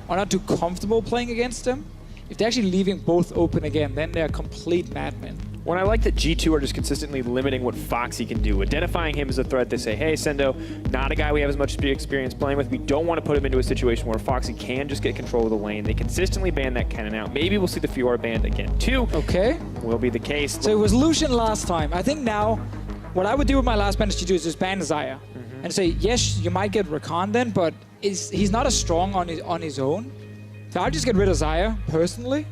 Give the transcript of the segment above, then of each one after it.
are not too comfortable playing against them, if they're actually leaving both open again, then they're complete madmen. Well, I like that G2 are just consistently limiting what Foxy can do, identifying him as a threat. They say, hey, Sendo, not a guy we have as much experience playing with. We don't want to put him into a situation where Foxy can just get control of the lane. They consistently ban that cannon out. Maybe we'll see the Fiora banned again, too. Okay. Will be the case. So it was Lucian last time. I think now, what I would do with my last ban is to just ban Xayah. And say, yes, you might get Rakan then, but he's not as strong on his own. So I'll just get rid of Xayah, personally.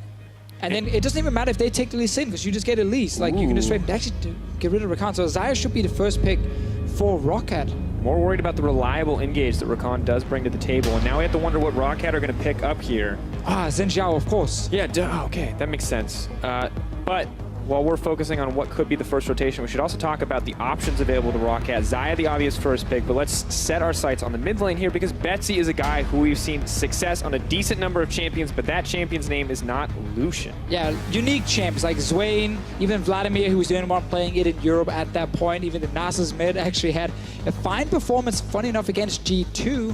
And then it doesn't even matter if they take the Lee Sin, because you just get Elise. Like, you can just straight actually get rid of Rakan. So Xayah should be the first pick for ROCCAT. More worried about the reliable engage that Rakan does bring to the table. And now we have to wonder what ROCCAT are going to pick up here. Ah, Xin Zhao, of course. Yeah, okay, that makes sense. But while we're focusing on what could be the first rotation, we should also talk about the options available to ROCCAT. Xayah, the obvious first pick, but let's set our sights on the mid lane here, because Betsy is a guy who we've seen success on a decent number of champions, but that champion's name is not Lucian. Yeah, unique champs like Zwain, even Vladimir, who was the only one playing it in Europe at that point. Even the Nasus mid actually had a fine performance, funny enough, against G2.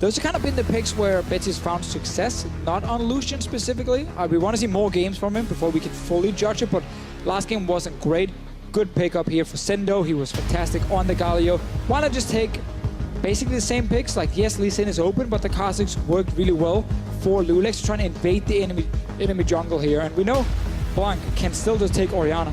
Those have kind of been the picks where Betsy's found success, not on Lucian specifically. We want to see more games from him before we can fully judge it, but last game wasn't great. Good pickup here for Sendo. He was fantastic on the Galio. Why not just take basically the same picks? Like, yes, Lee Sin is open, but the Kha'Zix worked really well for Lulex, trying to invade the enemy jungle here. And we know Blanc can still just take Orianna.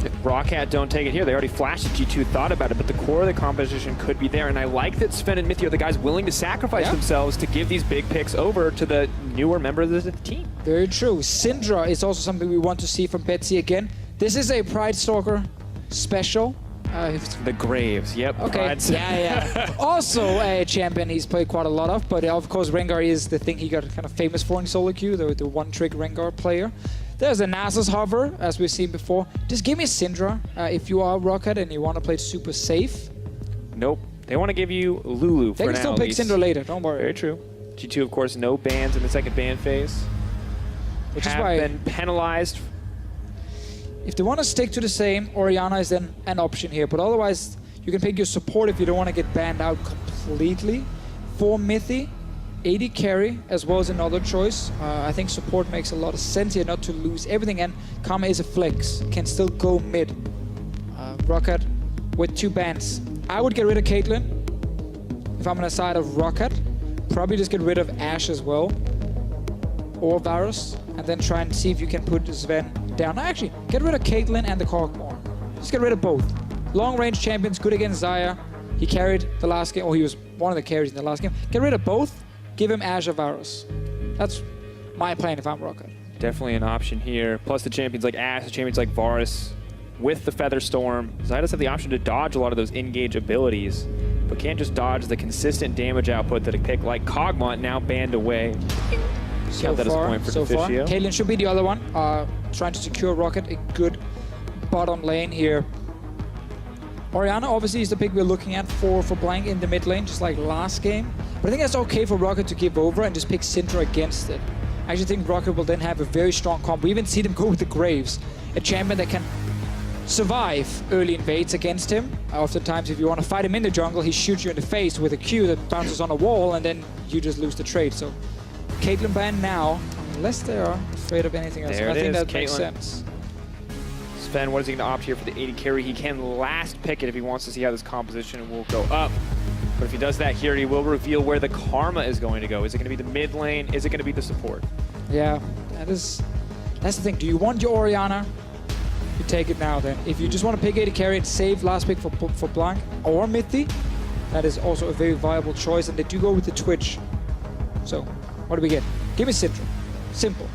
If ROCCAT don't take it here, they already flashed at G2, thought about it, but the core of the composition could be there. And I like that Sven and Mythi are the guys willing to sacrifice themselves to give these big picks over to the newer members of the team. Very true. Syndra is also something we want to see from Betsy again. This is a Pride Stalker special. The Graves, yep. Okay, yeah. Also a champion he's played quite a lot of, but of course Rengar is the thing he got kind of famous for in solo queue, the one-trick Rengar player. There's a Nasus hover, as we've seen before. Just give me Syndra if you are ROCCAT and you want to play super safe. Nope. They want to give you Lulu for now. They can still pick Syndra later, don't worry. Very true. G2, of course, no bans in the second ban phase. Which is why been penalized. If they want to stick to the same, Orianna is then an option here. But otherwise, you can pick your support if you don't want to get banned out completely. For Mythi, AD carry as well as another choice. I think support makes a lot of sense here, not to lose everything. And Karma is a flex, can still go mid. ROCCAT with 2 bans. I would get rid of Caitlyn if I'm on the side of ROCCAT. Probably just get rid of Ashe as well, or Varus, and then try and see if you can put Sven down. Actually, get rid of Caitlyn and the Kog'Maw. Just get rid of both. Long-range champions, good against Xayah. He carried the last game, or he was one of the carries in the last game. Get rid of both. Give him Ashe or Varus. That's my plan if I'm ROCCAT. Definitely an option here. Plus the champions like Ashe, the champions like Varus, with the Feather Storm. Xayah does have the option to dodge a lot of those in-gauge abilities, but can't just dodge the consistent damage output that a pick like Kog'Maw now banned away. So far. Caitlyn should be the other one. Trying to secure ROCCAT a good bottom lane here. Orianna obviously is the pick we're looking at for Blank in the mid lane, just like last game. But I think that's okay for ROCCAT to give over and just pick Syndra against it. I actually think ROCCAT will then have a very strong comp. We even see them go with the Graves, a champion that can survive early invades against him. Oftentimes, if you want to fight him in the jungle, he shoots you in the face with a Q that bounces on a wall, and then you just lose the trade. So Caitlyn ban now, unless they are afraid of anything else. I think that makes sense. Sven, what is he going to opt here for the AD carry? He can last pick it if he wants to see how this composition will go up. But if he does that here, he will reveal where the Karma is going to go. Is it going to be the mid lane? Is it going to be the support? Yeah, that's the thing. Do you want your Orianna? You take it now then. If you just want to pick AD carry and save last pick for Blanc or Mythi, that is also a very viable choice. And they do go with the Twitch. So, what do we get? Give me Syndra. Simple.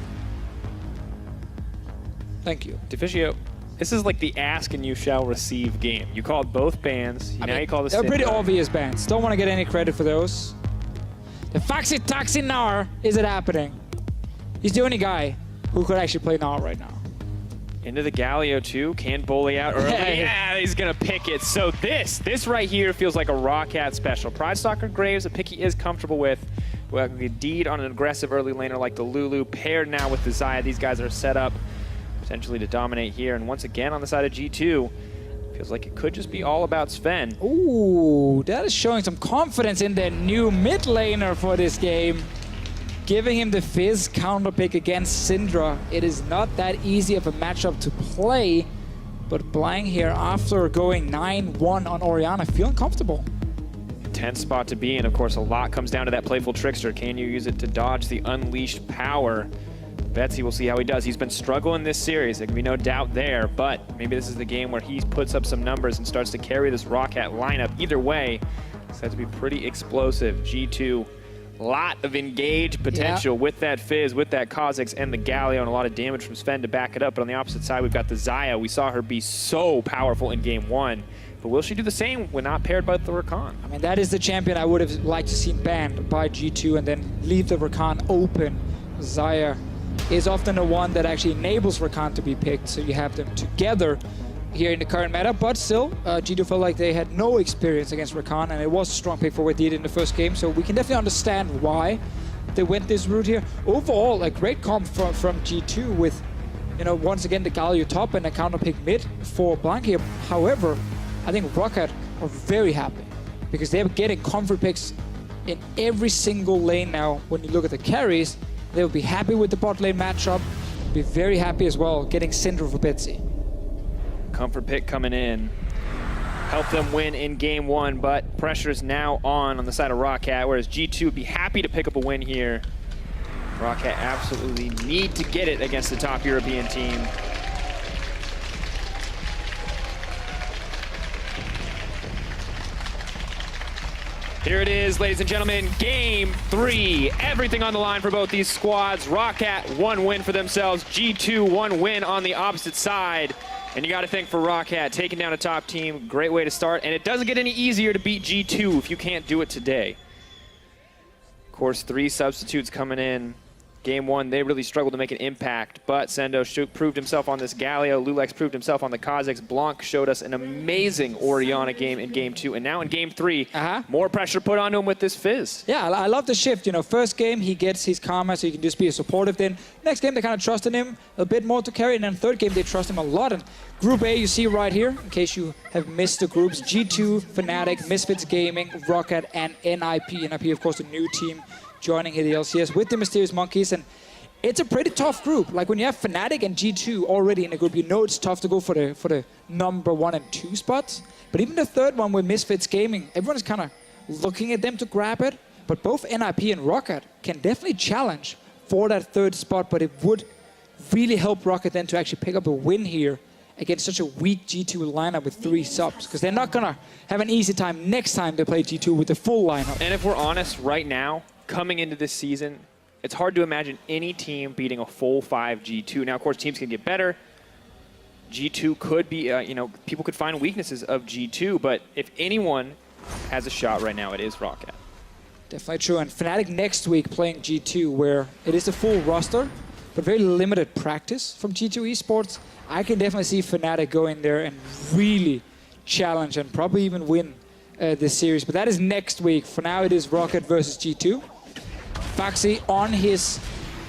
Thank you. Deficio, this is like the ask and you shall receive game. You called both bans. You call this. They're pretty obvious bans. Don't want to get any credit for those. The Foxy Taxi Gnar. Is it happening? He's the only guy who could actually play Gnar right now. Into the Galio too. Can bully out early. Yeah, he's gonna pick it. So this right here feels like a ROCCAT special. Pride Stalker Graves, a pick he is comfortable with. Well, indeed on an aggressive early laner like the Lulu, paired now with the Xayah. These guys are set up potentially to dominate here. And once again on the side of G2, feels like it could just be all about Sven. Ooh, that is showing some confidence in their new mid laner for this game. giving him the Fizz counter pick against Syndra. It is not that easy of a matchup to play, but Blank here, after going 9-1 on Orianna, feeling comfortable. Tense spot to be in. Of course, a lot comes down to that playful trickster. Can you use it to dodge the unleashed power? Betsy, we'll see how he does. He's been struggling this series. There can be no doubt there, but maybe this is the game where he puts up some numbers and starts to carry this ROCCAT lineup. Either way, it's set to be pretty explosive. G2, lot of engaged potential with that Fizz, with that Kha'Zix and the Galio, and a lot of damage from Sven to back it up. But on the opposite side, we've got the Xayah. We saw her be so powerful in game 1. But will she do the same when not paired by the Rakan? I mean, that is the champion I would have liked to see banned by G2 and then leave the Rakan open. Xayah is often the one that actually enables Rakan to be picked, so you have them together here in the current meta. But still, G2 felt like they had no experience against Rakan, and it was a strong pick for what they did in the first game, so we can definitely understand why they went this route here. Overall, a great comp from G2 with, you know, once again the Galio top and a counter pick mid for Blank here. However, I think ROCCAT are very happy because they're getting comfort picks in every single lane now. When you look at the carries, they'll be happy with the bot lane matchup, be very happy as well getting Syndra for Betsy. Comfort pick coming in. Help them win in game 1, but pressure is now on the side of ROCCAT, whereas G2 would be happy to pick up a win here. ROCCAT absolutely need to get it against the top European team. Here it is, ladies and gentlemen, game 3. Everything on the line for both these squads. ROCCAT, 1 win for themselves. G2, 1 win on the opposite side. And you got to think for ROCCAT, taking down a top team, great way to start. And it doesn't get any easier to beat G2 if you can't do it today. Of course, 3 substitutes coming in. Game 1, they really struggled to make an impact, but Sendo proved himself on this Galio. Lulex proved himself on the Kha'Zix. Blanc showed us an amazing Orianna game in Game 2, and now in Game 3, more pressure put onto him with this Fizz. Yeah, I love the shift. You know, first game, he gets his karma, so he can just be a supportive. Then next game, they kind of trusted him a bit more to carry, and then third game, they trust him a lot. And Group A, you see right here, in case you have missed the groups, G2, Fnatic, Misfits Gaming, ROCCAT, and NIP. NIP, of course, the new team joining here the LCS with the Mysterious Monkeys, and it's a pretty tough group. Like when you have Fnatic and G2 already in the group, you know it's tough to go for the number 1 and 2 spots. But even the third one with Misfits Gaming, everyone is kind of looking at them to grab it. But both NIP and ROCCAT can definitely challenge for that third spot, but it would really help ROCCAT then to actually pick up a win here against such a weak G2 lineup with 3 subs, because they're not gonna have an easy time next time they play G2 with the full lineup. And if we're honest, right now, coming into this season, it's hard to imagine any team beating a full 5 G2. Now, of course, teams can get better. G2 could be, you know, people could find weaknesses of G2, but if anyone has a shot right now, it is ROCCAT. Definitely true. And Fnatic next week playing G2, where it is a full roster, but very limited practice from G2 eSports. I can definitely see Fnatic go in there and really challenge and probably even win this series. But that is next week. For now, it is ROCCAT versus G2. Foxy on his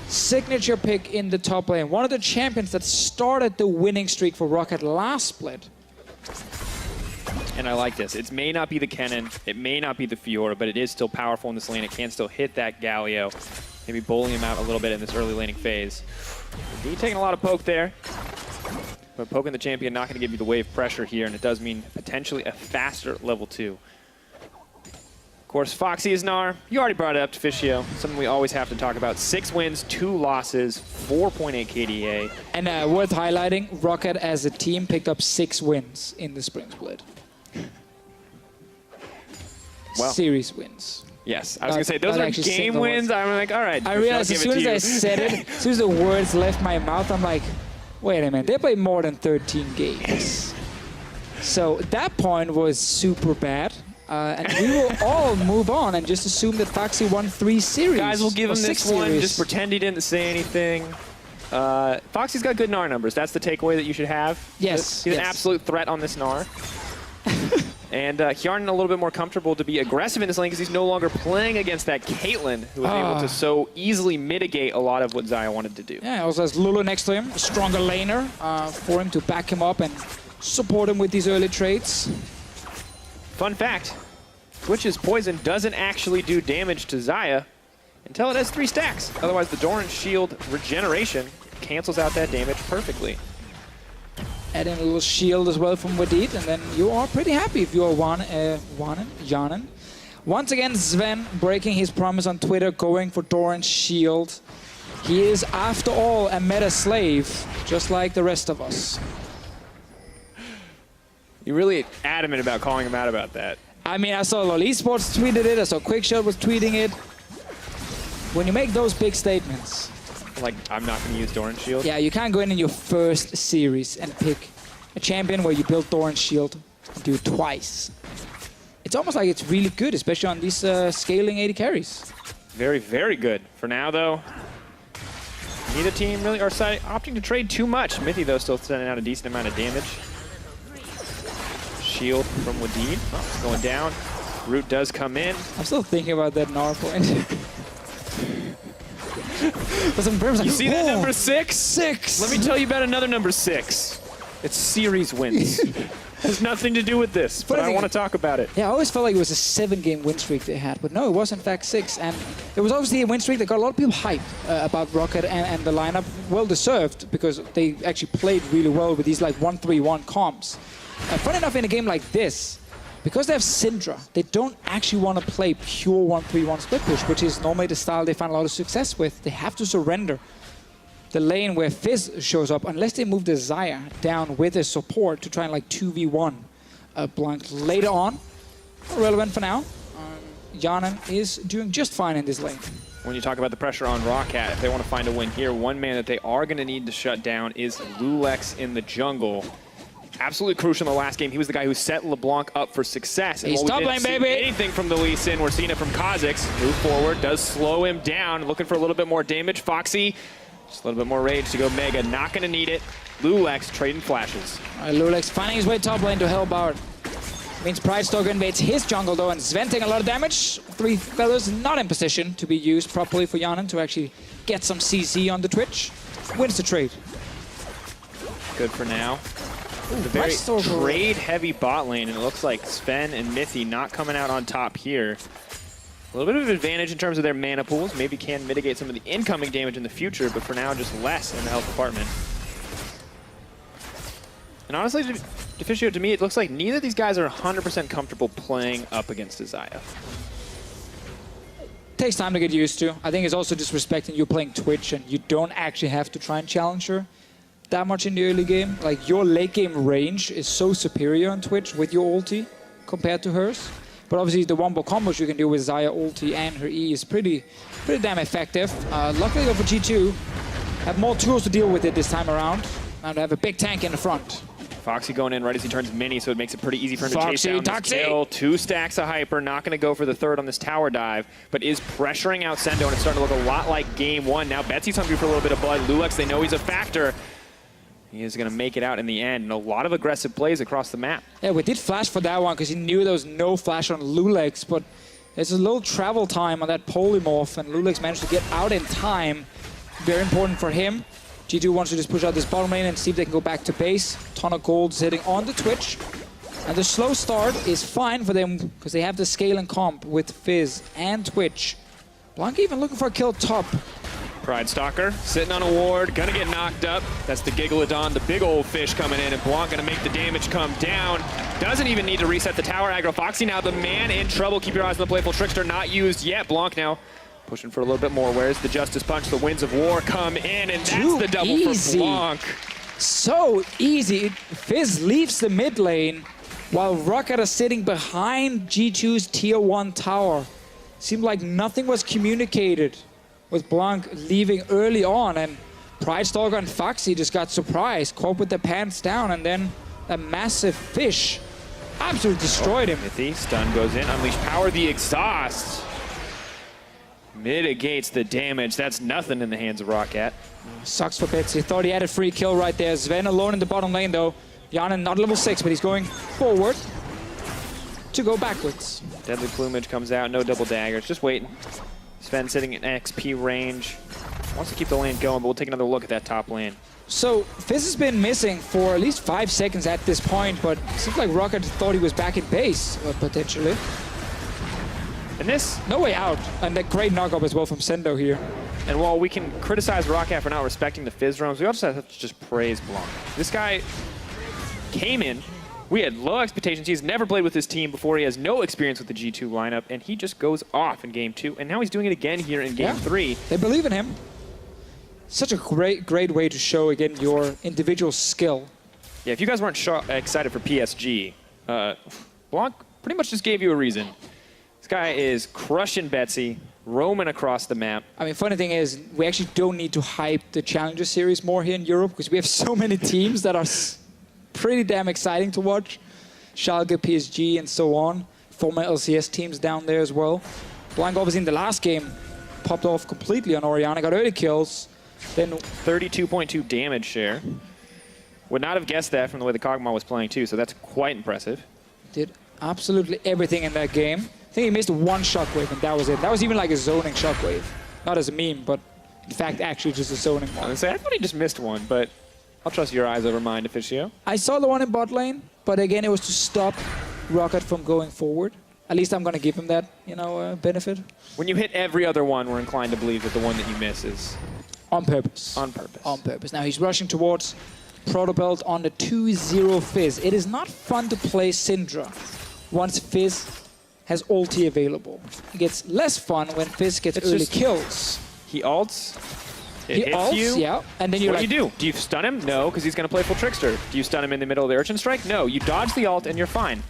signature pick in the top lane. One of the champions that started the winning streak for ROCCAT last split. And I like this. It may not be the Kennen, it may not be the Fiora, but it is still powerful in this lane. It can still hit that Galio. Maybe bowling him out a little bit in this early laning phase. He taking a lot of poke there. But poking the champion not going to give you the wave pressure here, and it does mean potentially a faster level 2. Of course, Foxy is Gnar. You already brought it up to Fischio. Something we always have to talk about. 6 wins, 2 losses, 4.8 KDA. And worth highlighting, ROCCAT as a team picked up 6 wins in the spring split. Well, series wins. Yes, I was going to say, those are game wins. I'm like, all right. I realized as soon as I said it, as soon as the words left my mouth, I'm like, wait a minute, they played more than 13 games. So that point was super bad. And we will all move on and just assume that Foxy won 3 series. Guys, we'll give him this one. Series. Just pretend he didn't say anything. Foxy's got good Gnar numbers. That's the takeaway that you should have. Yes. He's an absolute threat on this Gnar. And Hjarnan a little bit more comfortable to be aggressive in this lane because he's no longer playing against that Caitlyn, who was able to so easily mitigate a lot of what Xayah wanted to do. Yeah, also has Lulu next to him, a stronger laner for him to back him up and support him with these early trades. Fun fact, Twitch's poison doesn't actually do damage to Xayah. until it has 3 stacks. Otherwise, the Doran's shield regeneration cancels out that damage perfectly. Add in a little shield as well from Wadid, and then you are pretty happy if you are Janen. Once again, Sven breaking his promise on Twitter, going for Doran's shield. He is, after all, a meta slave, just like the rest of us. You're really adamant about calling him out about that. I mean, I saw LoL eSports tweeted it, I saw Quickshot was tweeting it. When you make those big statements... Like, I'm not going to use Doran's shield? Yeah, you can't go in your first series and pick a champion where you build Doran's shield and do it twice. It's almost like it's really good, especially on these scaling 80 carries. Very, very good. For now, though, neither team really are opting to trade too much. Mithy, though, still sending out a decent amount of damage. Shield from Wadid. Oh, it's going down. Root does come in. I'm still thinking about that Gnar point. You see that number 6? 6! Let me tell you about another number 6. It's series wins. Has nothing to do with this, but I want to talk about it. Yeah, I always felt like it was a 7-game win streak they had, but no, it was in fact 6. And it was obviously a win streak that got a lot of people hyped about ROCCAT and the lineup. Well deserved, because they actually played really well with these like 1-3-1 comps. Funny enough, in a game like this, because they have Syndra, they don't actually want to play pure 1-3-1 split push, which is normally the style they find a lot of success with. They have to surrender the lane where Fizz shows up, unless they move the Xayah down with a support to try and like 2v1 Blanc later on. Not relevant for now. Janen is doing just fine in this lane. When you talk about the pressure on ROCCAT, if they want to find a win here, one man that they are going to need to shut down is Lulex in the jungle. Absolutely crucial in the last game. He was the guy who set LeBlanc up for success. He's top lane, baby. Anything from the Lee Sin, we're seeing it from Kha'Zix. Move forward, does slow him down. Looking for a little bit more damage. Foxy, just a little bit more rage to go Mega. Not going to need it. Lulex trading flashes. Lulex finding his way top lane to help out. Means Pridestalker invades his jungle though, and Sven taking a lot of damage. 3 feathers not in position to be used properly for Janen to actually get some CC on the Twitch. Wins the trade. Good for now. Ooh, the very trade-heavy bot lane, and it looks like Sven and Mithy not coming out on top here. A little bit of advantage in terms of their mana pools. Maybe can mitigate some of the incoming damage in the future, but for now, just less in the health department. And honestly, Deficio, to me, it looks like neither of these guys are 100% comfortable playing up against Xayah. Takes time to get used to. I think it's also disrespecting you playing Twitch, and you don't actually have to try and challenge her that much in the early game. Like, your late game range is so superior on Twitch with your ulti compared to hers. But obviously the wombo combos you can do with Xayah ulti and her E is pretty damn effective. Luckily though for G2, have more tools to deal with it this time around. Now they have a big tank in the front. Foxy going in right as he turns mini, so it makes it pretty easy for him to chase down this kill. 2 stacks of Hyper, not going to go for the 3rd on this tower dive, but is pressuring out Sendo, and it's starting to look a lot like game 1. Now Betsy's hungry for a little bit of blood. Lulex, they know he's a factor. He is going to make it out in the end, and a lot of aggressive plays across the map. Yeah, we did flash for that one because he knew there was no flash on Lulex, but there's a little travel time on that polymorph, and Lulex managed to get out in time. Very important for him. G2 wants to just push out this bottom lane and see if they can go back to base. Ton of gold sitting on the Twitch. And the slow start is fine for them because they have the scale and comp with Fizz and Twitch. Blanc even looking for a kill top. Pridestalker sitting on a ward, gonna get knocked up. That's the Gigalodon, the big old fish coming in, and Blanc gonna make the damage come down. Doesn't even need to reset the tower aggro. Foxy now the man in trouble. Keep your eyes on the Playful Trickster, not used yet. Blanc now pushing for a little bit more. Where's the Justice Punch? The Winds of War come in, and that's the double for Blanc. So easy. Fizz leaves the mid lane while ROCCAT is sitting behind G2's tier 1 tower. Seemed like nothing was communicated with Blanc leaving early on, and Pridestalker and Foxy just got surprised, caught with their pants down, and then a massive fish absolutely destroyed him. Mithy, stun goes in, Unleash Power, the exhaust mitigates the damage. That's nothing in the hands of ROCCAT. Sucks for Betsy. Thought he had a free kill right there. Sven alone in the bottom lane though. Janen not level 6, but he's going forward to go backwards. Deadly Plumage comes out, no double daggers, just waiting. Sven sitting in XP range. Wants to keep the lane going, but we'll take another look at that top lane. So Fizz has been missing for at least 5 seconds at this point, but it seems like ROCCAT thought he was back in base, potentially. And this... No way out. And a great knock-up as well from Sendo here. And while we can criticize ROCCAT for not respecting the Fizz roams, we also have to just praise Blanc. This guy came in. We had low expectations. He's never played with this team before. He has no experience with the G2 lineup, and he just goes off in Game 2. And now he's doing it again here in Game 3. They believe in him. Such a great way to show, again, your individual skill. Yeah, if you guys weren't excited for PSG, Blanc pretty much just gave you a reason. This guy is crushing Betsy, roaming across the map. I mean, funny thing is, we actually don't need to hype the Challenger Series more here in Europe because we have so many teams that are pretty damn exciting to watch. Schalke, PSG, and so on. Former LCS teams down there as well. Blanc, obviously, in the last game, popped off completely on Orianna, got early kills. Then 32.2 damage share. Would not have guessed that from the way the Kog'Maw was playing too, so that's quite impressive. Did absolutely everything in that game. I think he missed one shockwave and that was it. That was even like a zoning shockwave. Not as a meme, but in fact actually just a zoning one. I thought he just missed one, but I'll trust your eyes over mine, Officio. I saw the one in bot lane, but again it was to stop ROCCAT from going forward. At least I'm going to give him that, you know, benefit. When you hit every other one, we're inclined to believe that the one that you miss is... On purpose. On purpose. On purpose. Now he's rushing towards Protobelt on the 2-0 Fizz. It is not fun to play Syndra once Fizz has ulti available. It gets less fun when Fizz gets early kills. He ults. He ults, you. yeah. And then you're what do you do? Do you stun him? No, because he's going to play full Trickster. Do you stun him in the middle of the Urchin Strike? No. You dodge the ult and you're fine.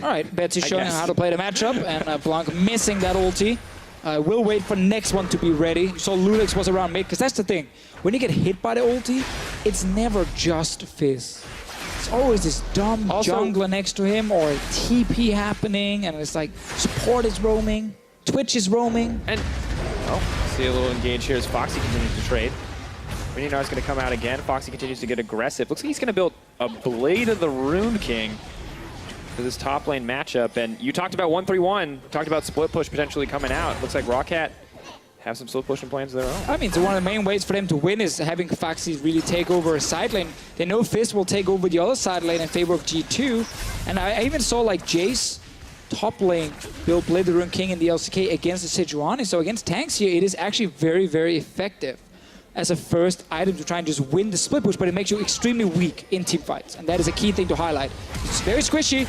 All right, Betsy showing how to play the matchup, and Blanc missing that ulti. We'll wait for next one to be ready. You saw Lulix was around mid, because that's the thing. When you get hit by the ulti, it's never just Fizz. It's always this dumb jungler next to him, or a TP happening, and it's like support is roaming, Twitch is roaming. And, see a little engage here as Foxy continues to trade. Reninar is going to come out again. Foxy continues to get aggressive. Looks like he's going to build a Blade of the Rune King for this top lane matchup. And you talked about 1-3-1, talked about split push potentially coming out. Looks like ROCCAT have some split pushing plans of their own. I mean, so one of the main ways for them to win is having Foxy really take over a side lane. They know Fizz will take over the other side lane in favor of G2. And I even saw like Jace top lane build Blade the Rune King in the LCK against the Sejuani. So against tanks here, it is actually very, very effective as a first item to try and just win the split push, but it makes you extremely weak in team fights. And that is a key thing to highlight. It's very squishy.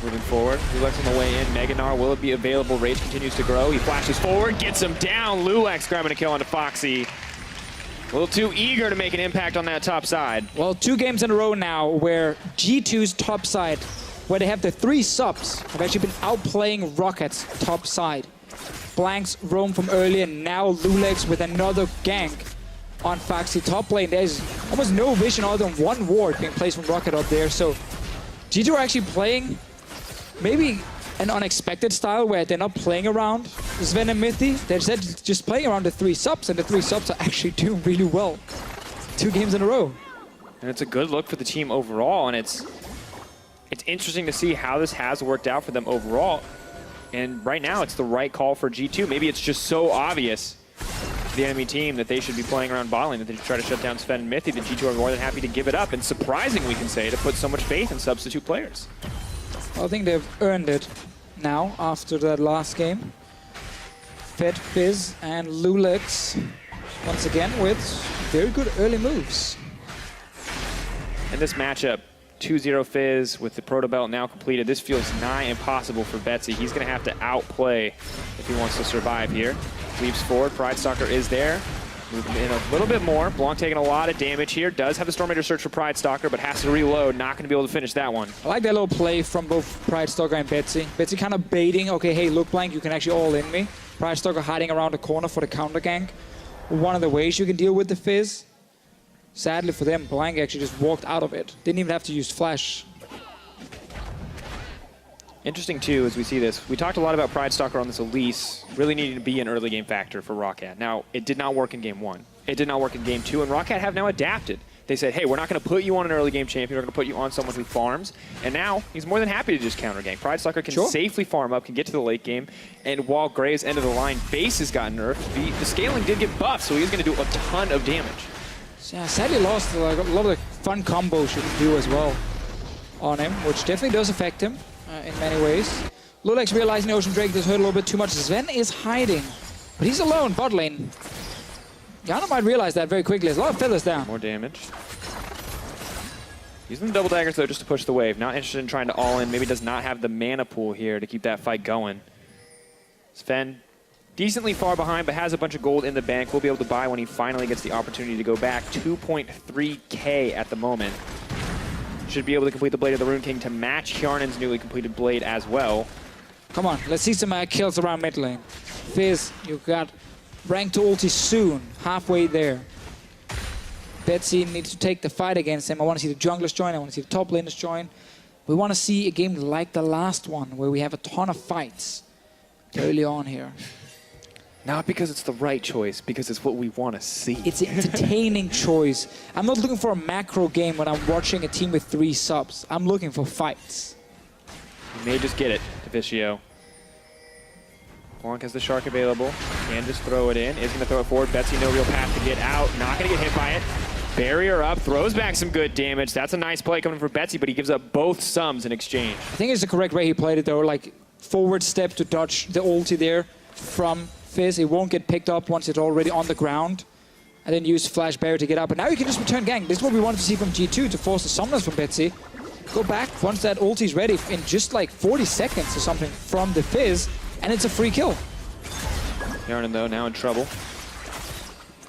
Moving forward, Lulex on the way in. Meganar, will it be available? Rage continues to grow. He flashes forward, gets him down. Lulex grabbing a kill onto Foxy. A little too eager to make an impact on that top side. Well, 2 games in a row now where G2's top side, where they have the 3 subs, have actually been outplaying ROCCAT's top side. Blank's roam from earlier, and now Lulex with another gank on Foxy top lane. There's almost no vision other than one ward being placed from ROCCAT up there. So G2 are actually playing maybe an unexpected style where they're not playing around Sven and Mithy. They're just playing around the 3 subs, and the 3 subs are actually doing really well. 2 games in a row. And it's a good look for the team overall, and it's interesting to see how this has worked out for them overall. And right now, it's the right call for G2. Maybe it's just so obvious to the enemy team that they should be playing around bot lane, that they should try to shut down Sven and Mithy, that G2 are more than happy to give it up. And surprising, we can say, to put so much faith in substitute players. I think they've earned it now after that last game. Fed, Fizz, and Lulex once again with very good early moves. In this matchup, 2-0 Fizz with the Proto Belt now completed. This feels nigh impossible for Betsy. He's going to have to outplay if he wants to survive here. Leaps forward. Pride Stalker is there. Moving in a little bit more. Blanc taking a lot of damage here. Does have the Stormrader search for Pride Stalker, but has to reload. Not going to be able to finish that one. I like that little play from both Pride Stalker and Betsy. Betsy kind of baiting, okay, hey, look, Blanc, you can actually all in me. Pride Stalker hiding around the corner for the counter gank. One of the ways you can deal with the Fizz. Sadly for them, Blanc actually just walked out of it. Didn't even have to use Flash. Interesting, too, as we see this. We talked a lot about Pride Stalker on this Elise really needing to be an early game factor for ROCCAT. Now, it did not work in Game 1. It did not work in Game 2, and ROCCAT have now adapted. They said, hey, we're not going to put you on an early game champion. We're going to put you on someone who farms. And now, he's more than happy to just counter gank. Pride Stalker can safely farm up, can get to the late game. And while Gray's end of the line base has gotten nerfed, the scaling did get buffed, so he's going to do a ton of damage. Yeah, sadly lost like, a lot of the fun combos you can do as well on him, which definitely does affect him in many ways. Lulex realizing Ocean Drake just hurt a little bit too much. Sven is hiding, but he's alone, bot lane. Yana might realize that very quickly. There's a lot of feathers down. More damage. Using the double daggers, though, just to push the wave. Not interested in trying to all-in. Maybe does not have the mana pool here to keep that fight going. Sven, decently far behind, but has a bunch of gold in the bank. Will be able to buy when he finally gets the opportunity to go back. 2.3K at the moment. Should be able to complete the Blade of the Rune King to match Hjarnen's newly completed Blade as well. Come on, let's see some kills around mid lane. Fizz, you got rank to ulti soon. Halfway there. Betsy needs to take the fight against him. I want to see the junglers join. I want to see the top laners join. We want to see a game like the last one, where we have a ton of fights early on here. Not because it's the right choice, because it's what we want to see. It's an entertaining choice. I'm not looking for a macro game when I'm watching a team with 3 subs. I'm looking for fights. You may just get it, Deficio. Blanc has the Shark available. Can just throw it in. Is going to throw it forward. Betsy, no real path to get out. Not going to get hit by it. Barrier up, throws back some good damage. That's a nice play coming from Betsy, but he gives up both sums in exchange. I think it's the correct way he played it, though. Like, forward step to dodge the ulti there from Fizz. It won't get picked up once it's already on the ground. And then use Flash Barrier to get up. But now you can just return gang. This is what we wanted to see from G2, to force the summoners from Betsy. Go back once that ulti's ready in just like 40 seconds or something from the Fizz, and it's a free kill. Hjarnen, though, now in trouble.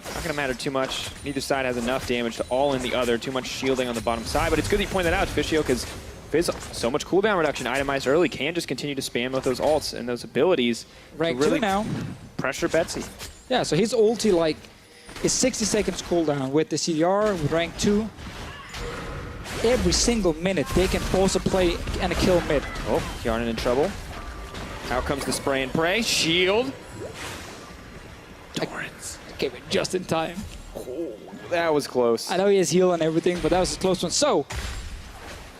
Not going to matter too much. Neither side has enough damage to all in the other. Too much shielding on the bottom side, but it's good that you point that out, Deficio, because Fizz, so much cooldown reduction itemized early, can just continue to spam with those ults and those abilities Rank to really 2 now. Pressure Betsy. Yeah, so his ulti like is 60 seconds cooldown with the CDR, with rank 2. Every single minute they can force a play and a kill mid. Oh, Hjarnen in trouble. Out comes the spray and pray. Shield. Torrents. Gave it just in time. Oh, that was close. I know he has heal and everything, but that was a close one. So,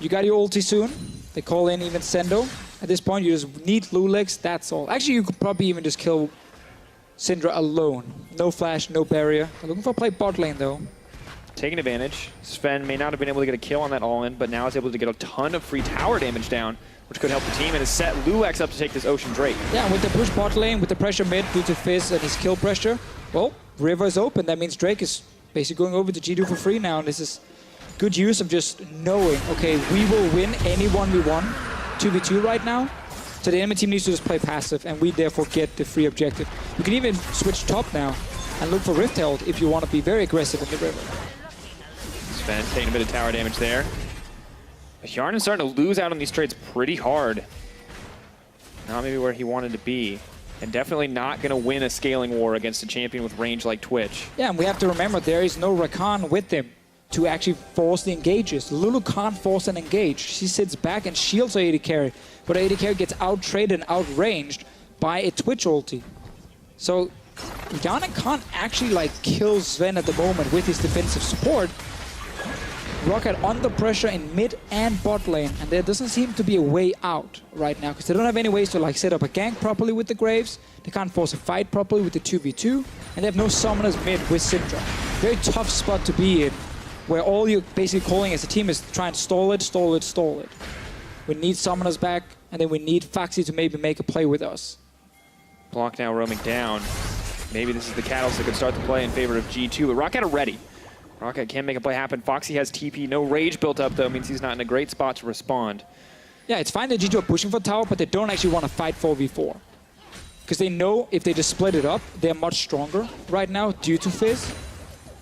you got your ulti soon. They call in even Sendo. At this point, you just need Lulex, that's all. Actually, you could probably even just kill Syndra alone. No flash, no barrier. I'm looking for a play bot lane, though. Taking advantage. Sven may not have been able to get a kill on that all-in, but now is able to get a ton of free tower damage down, which could help the team, and has set Lulex up to take this Ocean Drake. Yeah, with the push bot lane, with the pressure mid due to Fizz and his kill pressure, well, River is open. That means Drake is basically going over to G2 for free now, and this is good use of just knowing, okay, we will win any 1v1, 2v2 right now, so the enemy team needs to just play passive, and we therefore get the free objective. You can even switch top now and look for Rift Herald if you want to be very aggressive in the River. Sven taking a bit of tower damage there. But Hjarnen's starting to lose out on these trades pretty hard. Not maybe where he wanted to be. And definitely not going to win a scaling war against a champion with range like Twitch. Yeah, and we have to remember there is no Rakan with him to actually force the engages. Lulu can't force an engage. She sits back and shields her AD carry, but her AD carry gets out-traded and out-ranged by a Twitch ulti. So Hjarnen can't actually like kill Sven at the moment with his defensive support. ROCCAT under pressure in mid and bot lane, and there doesn't seem to be a way out right now because they don't have any ways to like set up a gank properly with the Graves. They can't force a fight properly with the 2v2, and they have no summoners mid with Syndra. Very tough spot to be in, where all you're basically calling as a team is try and stall it, stall it, stall it. We need summoners back, and then we need Faxi to maybe make a play with us. Blanc now roaming down. Maybe this is the catalyst that could start the play in favor of G2, but ROCCAT are ready. ROCCAT can make a play happen. Foxy has TP. No rage built up, though. Means he's not in a great spot to respond. Yeah, it's fine that G2 are pushing for tower, but they don't actually want to fight 4v4. Because they know if they just split it up, they're much stronger right now due to Fizz.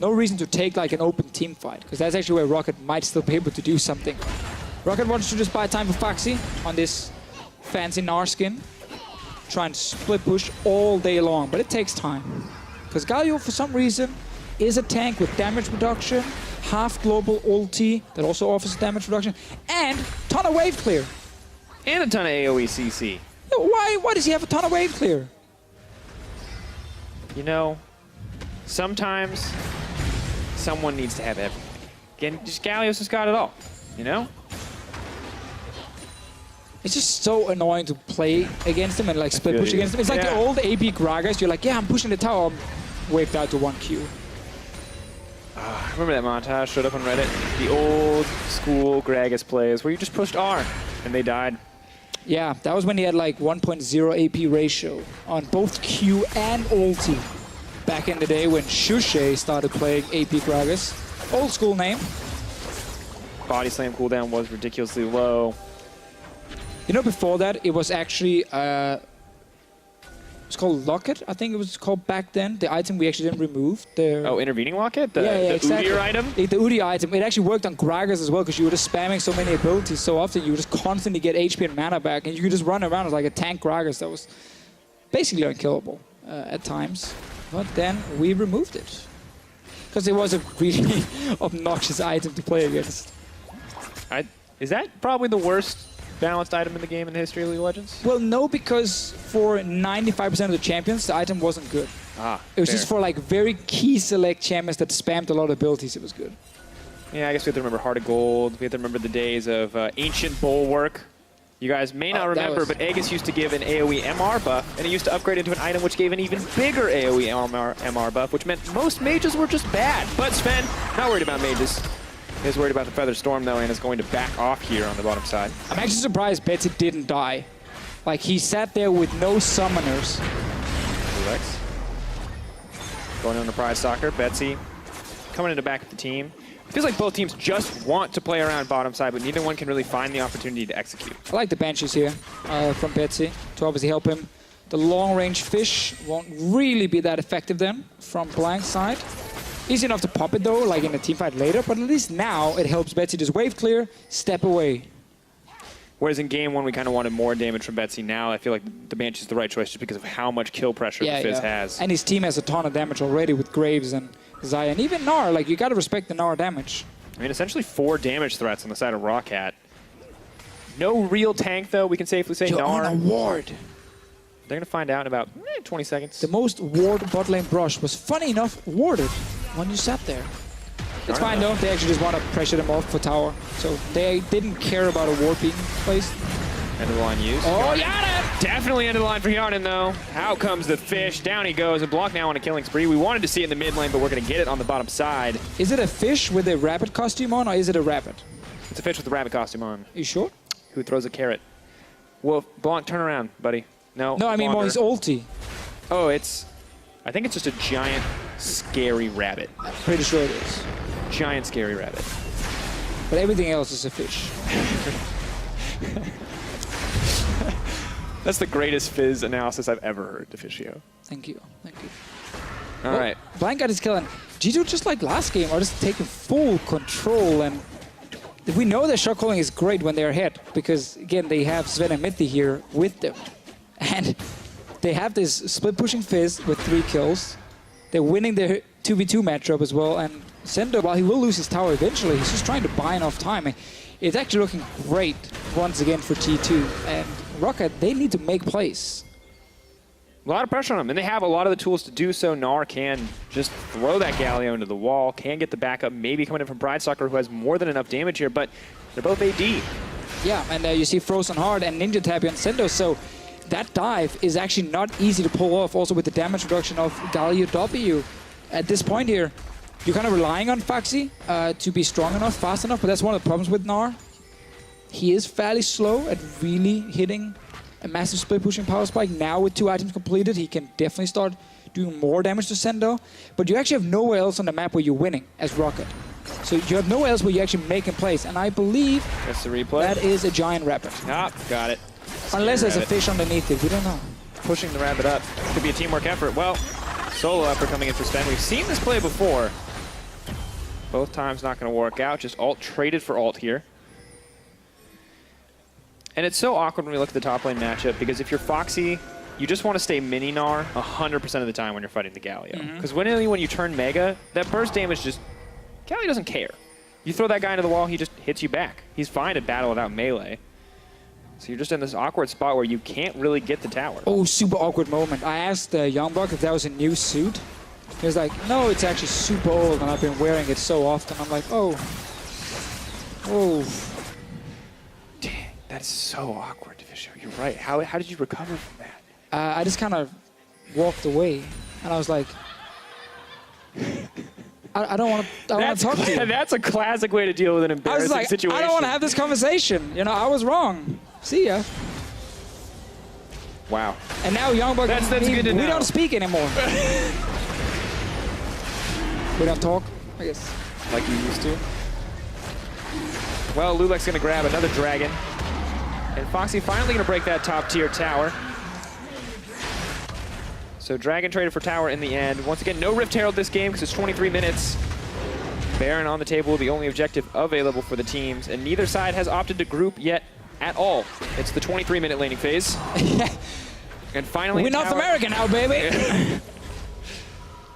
No reason to take like an open team fight, because that's actually where ROCCAT might still be able to do something. ROCCAT wants to just buy time for Foxy on this fancy Gnar skin. Trying to split push all day long, but it takes time. Because Galio, for some reason, is a tank with damage reduction, half global ulti that also offers damage reduction, and ton of wave clear. And a ton of AoE CC. Why does he have a ton of wave clear? You know, sometimes someone needs to have everything. Again, just Gallios has got it all, you know? It's just so annoying to play against him and like split push against him. It's like the old AP Gragas. You're like, yeah, I'm pushing the tower. I'm waved out to 1Q. Remember that montage showed up on Reddit? The old school Gragas plays where you just pushed R and they died. Yeah, that was when he had like 1.0 AP ratio on both Q and ulti. Back in the day when Shushay started playing AP Gragas. Old school name. Body slam cooldown was ridiculously low. You know, before that, it was actually, it's called ROCCAT, I think it was called back then. The item we actually didn't remove. Oh, intervening locket? The exactly. Udyr item? The Udyr item. It actually worked on Gragas as well because you were just spamming so many abilities so often. You would just constantly get HP and mana back, and you could just run around as like a tank Gragas that was basically unkillable at times. But then we removed it because it was a really obnoxious item to play against. Is that probably the worst balanced item in the game in the history of League of Legends? Well, no, because for 95% of the champions, the item wasn't good. It was just for like very key select champions that spammed a lot of abilities, it was good. Yeah, I guess we have to remember Heart of Gold. We have to remember the days of Ancient Bulwark. You guys may not remember, but Aegis used to give an AoE MR buff, and it used to upgrade into an item which gave an even bigger AoE MR buff, which meant most mages were just bad. But Sven, not worried about mages. He's worried about the Feather Storm, though, and is going to back off here on the bottom side. I'm actually surprised Betsy didn't die. Like, he sat there with no summoners. Relax. Going on the Pride Stalker. Betsy coming in to back up the team. It feels like both teams just want to play around bottom side, but neither one can really find the opportunity to execute. I like the Banshees here from Betsy to obviously help him. The long-range fish won't really be that effective then from blind side. Easy enough to pop it though, like in a team fight later, but at least now it helps Betsy just wave clear, step away. Whereas in game one, we kind of wanted more damage from Betsy. Now I feel like the Banshee is the right choice just because of how much kill pressure the Fizz has. And his team has a ton of damage already with Graves and Xayah, and even Gnar. Like, you got to respect the Gnar damage. I mean, essentially 4 damage threats on the side of ROCCAT. No real tank, though, we can safely say. You're on a ward. They're going to find out in about 20 seconds. The most ward bot lane brush was, funny enough, warded when you sat there. It's fine though, they actually just want to pressure them off for tower. So they didn't care about a ward being placed. End of the line used. Oh, Yana! Definitely end of the line for Yarnan though. Out comes the fish, down he goes, and block now on a killing spree. We wanted to see it in the mid lane, but we're going to get it on the bottom side. Is it a fish with a rabbit costume on, or is it a rabbit? It's a fish with a rabbit costume on. You sure? Who throws a carrot. Wolf, Blanc, turn around, buddy. No, I mean more his ulti. Oh, I think it's just a giant, scary rabbit. I'm pretty sure it is. Giant, scary rabbit. But everything else is a fish. That's the greatest Fizz analysis I've ever heard, Deficio. Thank you. Thank you. All right. Blind got his kill, and G2, just like last game, are just taking full control. And we know that shot calling is great when they're ahead, because, again, they have Sven and Mithy here with them. And they have this split-pushing Fizz with 3 kills. They're winning their 2v2 matchup as well, and Sendo, while he will lose his tower eventually, he's just trying to buy enough time. It's actually looking great once again for T2. And ROCCAT, they need to make plays. A lot of pressure on them, and they have a lot of the tools to do so. Gnar can just throw that Galio into the wall, can get the backup, maybe coming in from Pride Stalker, who has more than enough damage here, but they're both AD. Yeah, and you see Frozen Heart and Ninja Tabi on Sendo, so that dive is actually not easy to pull off, also with the damage reduction of Galio W. At this point here, you're kind of relying on Foxy to be strong enough, fast enough, but that's one of the problems with Gnar. He is fairly slow at really hitting a massive split pushing power spike. Now with 2 items completed, he can definitely start doing more damage to Sendo. But you actually have nowhere else on the map where you're winning as ROCCAT. So you have nowhere else where you're actually making plays. And I believe that's the replay. That is a giant rabbit. Ah, got it. Unless there's a fish underneath it, we don't know. Pushing the rabbit up. Could be a teamwork effort. Well, solo effort coming in for Sven. We've seen this play before. Both times not going to work out. Just ult traded for ult here. And it's so awkward when we look at the top lane matchup, because if you're Foxy, you just want to stay mini Gnar 100% of the time when you're fighting the Galio. Because when you turn Mega, that burst damage just... Galio doesn't care. You throw that guy into the wall, he just hits you back. He's fine to battle without melee. So you're just in this awkward spot where you can't really get the tower. Oh, super awkward moment. I asked Youngbuck if that was a new suit. He was like, no, it's actually super old, and I've been wearing it so often. I'm like, oh. Oh. Dang, that's so awkward, Deficio. You're right. How did you recover from that? I just kind of walked away, and I was like, I don't want to talk to you. That's a classic way to deal with an embarrassing situation. I don't want to have this conversation. You know, I was wrong. See ya. Wow. And now Youngbuck, That's good to know. We don't speak anymore. We don't talk, I guess. Like you used to. Well, Lulek's going to grab another dragon. And Foxy finally going to break that top tier tower. So Dragon traded for tower in the end. Once again, no Rift Herald this game because it's 23 minutes. Baron on the table, the only objective available for the teams. And neither side has opted to group yet at all. It's the 23-minute laning phase. And finally, we're North America now, baby.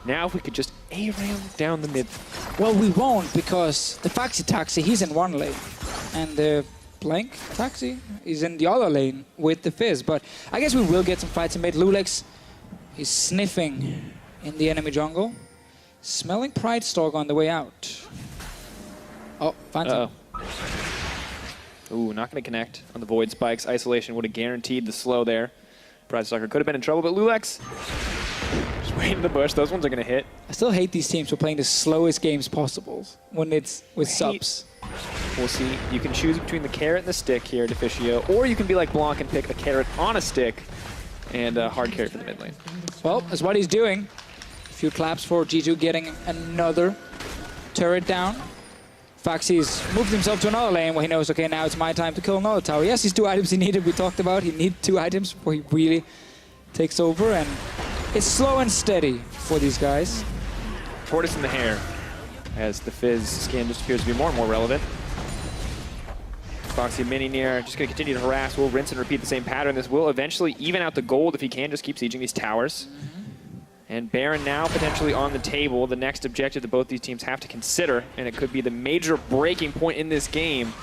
Now if we could just A-rail down the mid. Well, we won't because the Foxy Taxi, he's in one lane. And the Blank Taxi is in the other lane with the Fizz. But I guess we will get some fights in mid. Lulex is sniffing in the enemy jungle. Smelling Pride Stalk on the way out. Oh, Phantom. Ooh, not going to connect on the Void Spikes. Isolation would have guaranteed the slow there. Pride Stalker could have been in trouble, but Lulex just waiting in the bush. Those ones are going to hit. I still hate these teams for playing the slowest games possible when it's with subs. We'll see. You can choose between the carrot and the stick here, Deficio, or you can be like Blanc and pick the carrot on a stick and hard carry for the mid lane. Well, that's what he's doing. A few claps for G2 getting another turret down. Foxy's moved himself to another lane where he knows, okay, now it's my time to kill another tower. Yes, he's 2 items he needed. We talked about he needs 2 items before he really takes over. And it's slow and steady for these guys. Tortoise in the hair as the Fizz skin just appears to be more and more relevant. Foxy mini near, just going to continue to harass. We'll rinse and repeat the same pattern. This will eventually even out the gold if he can just keep sieging these towers. And Baron now potentially on the table, the next objective that both these teams have to consider, and it could be the major breaking point in this game.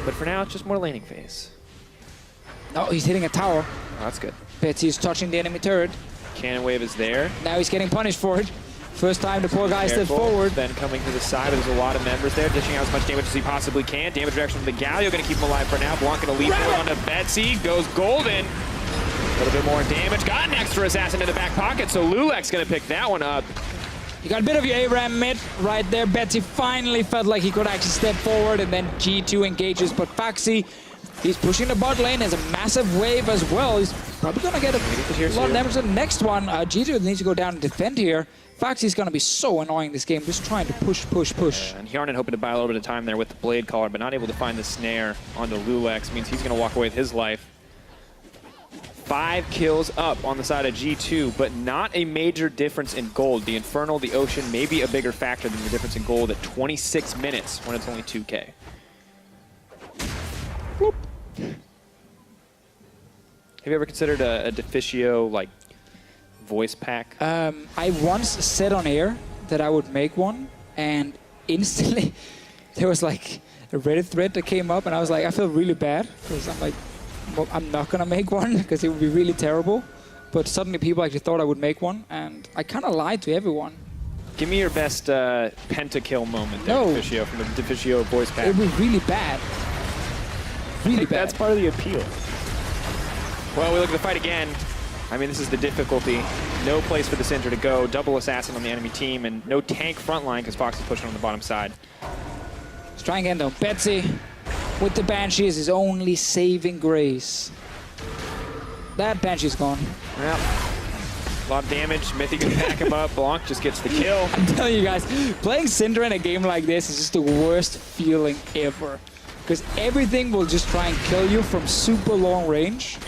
But for now, it's just more laning phase. Oh, he's hitting a tower. Oh, that's good. Betsy's touching the enemy turret. Cannon wave is there. Now he's getting punished for it. First time the poor guy stepped forward. Then coming to the side, but there's a lot of members there, dishing out as much damage as he possibly can. Damage reduction from the Galio, going to keep him alive for now. Blanc going to leap forward onto Betsy, goes golden. A little bit more damage. Got an extra assassin in the back pocket, so Lulex going to pick that one up. You got a bit of your ARAM mid right there. Betsy finally felt like he could actually step forward, and then G2 engages. But Foxy, he's pushing the bot lane. There's a massive wave as well. He's probably going to get a lot of damage. The next one, G2 needs to go down and defend here. Foxy's going to be so annoying this game, just trying to push. And Hjarnan hoping to buy a little bit of time there with the Blade Caller, but not able to find the snare onto Lulex. Means he's going to walk away with his life. 5 kills up on the side of G2, but not a major difference in gold. The Infernal, the Ocean, may be a bigger factor than the difference in gold at 26 minutes when it's only 2K. Bloop. Have you ever considered a Deficio, like, voice pack? I once said on air that I would make one, and instantly there was like a Reddit thread that came up, and I was like, I feel really bad because I'm like, well, I'm not gonna make one because it would be really terrible. But suddenly people actually thought I would make one, and I kind of lied to everyone. Give me your best pentakill moment there, Deficio, from the Deficio voice pack. It was really bad. Really bad. That's part of the appeal. Well, we look at the fight again. I mean, this is the difficulty. No place for the Cinder to go. Double assassin on the enemy team, and no tank front line because Fox is pushing on the bottom side. Let's try again, though. Betsy with the Banshee is his only saving grace. That Banshee's gone. Well, a lot of damage. Mythic can back him up. Blanc just gets the kill. I'm telling you guys, playing Cinder in a game like this is just the worst feeling ever. Because everything will just try and kill you from super long range.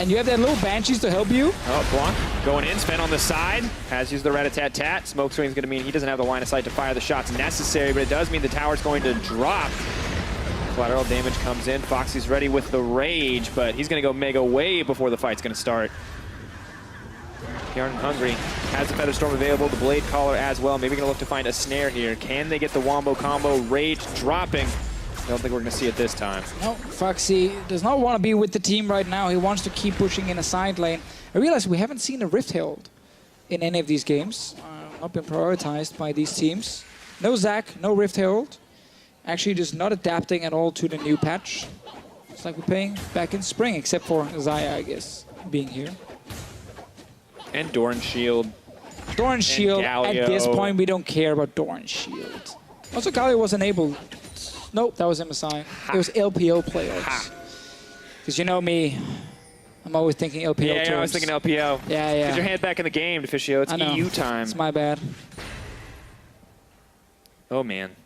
And you have that little Banshees to help you. Oh, Blanc going in, Sven on the side. Has used the rat-a-tat-tat. Smoke screen is going to mean he doesn't have the line of sight to fire the shots necessary, but it does mean the tower's going to drop. Collateral damage comes in. Foxy's ready with the rage, but he's going to go mega way before the fight's going to start. Hjarnan hungry. Has the Feather Storm available, the Blade Caller as well. Maybe going to look to find a snare here. Can they get the Wombo combo? Rage dropping. I don't think we're going to see it this time. No, Foxy does not want to be with the team right now. He wants to keep pushing in a side lane. I realize we haven't seen a Rift Herald in any of these games. Not been prioritized by these teams. No Zac, no Rift Herald. Actually just not adapting at all to the new patch. It's like we're playing back in spring, except for Xayah, I guess, being here. And Doran Shield. Doran Shield, at this point, we don't care about Doran Shield. Also, Galio was enabled. Nope, that was MSI. It was LPO players. Because you know me, I'm always thinking LPO. Yeah, I was thinking LPO. Yeah, yeah. Get your hand back in the game, Deficio. It's EU time. It's my bad. Oh, man.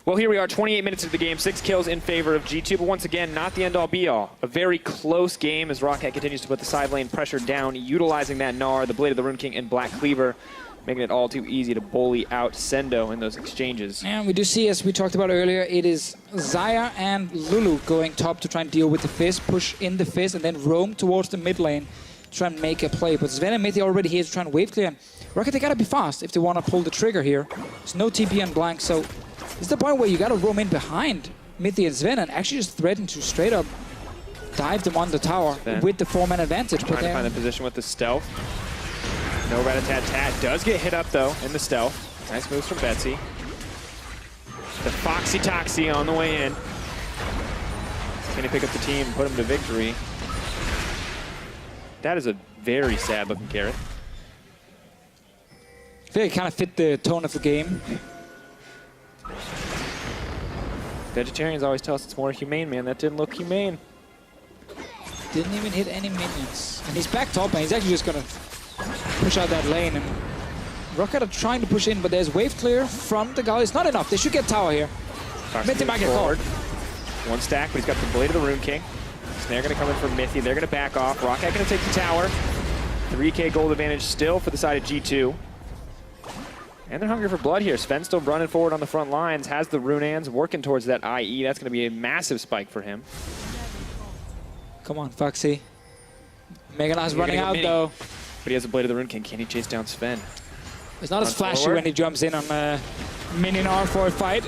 Well, here we are, 28 minutes into the game, 6 kills in favor of G2, but once again, not the end-all, be-all. A very close game as ROCCAT continues to put the side lane pressure down, utilizing that Gnar, the Blade of the Rune King, and Black Cleaver, making it all too easy to bully out Sendo in those exchanges. And we do see, as we talked about earlier, it is Xayah and Lulu going top to try and deal with the Fizz, push in the Fizz, and then roam towards the mid lane to try and make a play. But Sven and Mithy already here to try and wave clear, and ROCCAT, they gotta be fast if they want to pull the trigger here. There's no TP on Blank, so it's the point where you gotta roam in behind Mithy and Sven and actually just threaten to straight up dive them on the tower with the 4-man advantage. Trying to find the position with the stealth. No rat-a-tat-tat. Does get hit up, though, in the stealth. Nice moves from Betsy. The Foxy-Toxy on the way in. Can he pick up the team and put him to victory? That is a very sad-looking carrot. I feel like it kind of fit the tone of the game. Vegetarians always tell us it's more humane, man. That didn't look humane. Didn't even hit any minions. And he's back top, and he's actually just going to push out that lane. And ROCCAT are trying to push in, but there's wave clear from the Galio. It's not enough. They should get tower here. Mithy might get caught. One stack, but he's got the Blade of the Rune King. Snare going to come in for Mithy. They're going to back off. ROCCAT going to take the tower. 3K gold advantage still for the side of G2. And they're hungry for blood here. Sven still running forward on the front lines, has the Runaans working towards that IE. That's going to be a massive spike for him. Come on, Foxy. Mega Knight's running out, though. But he has a Blade of the Rune King. Can he chase down Sven? It's not as flashy when he jumps in on a minion R for a fight.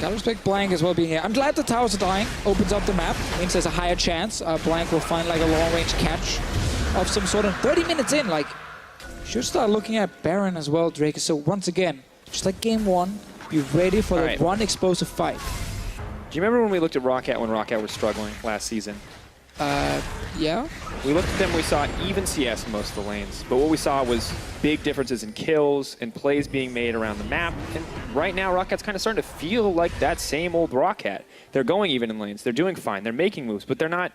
Gotta respect Blank as well being here. I'm glad the towers are dying. Opens up the map. Means there's a higher chance. Blank will find like a long-range catch of some sort. And 30 minutes in, like, should start looking at Baron as well, Drake. So once again, just like game one, be ready for the one explosive fight. Do you remember when we looked at ROCCAT when ROCCAT was struggling last season? Yeah. We looked at them, we saw even CS in most of the lanes. But what we saw was big differences in kills and plays being made around the map. And right now, ROCCAT's kind of starting to feel like that same old ROCCAT. They're going even in lanes. They're doing fine. They're making moves, but they're not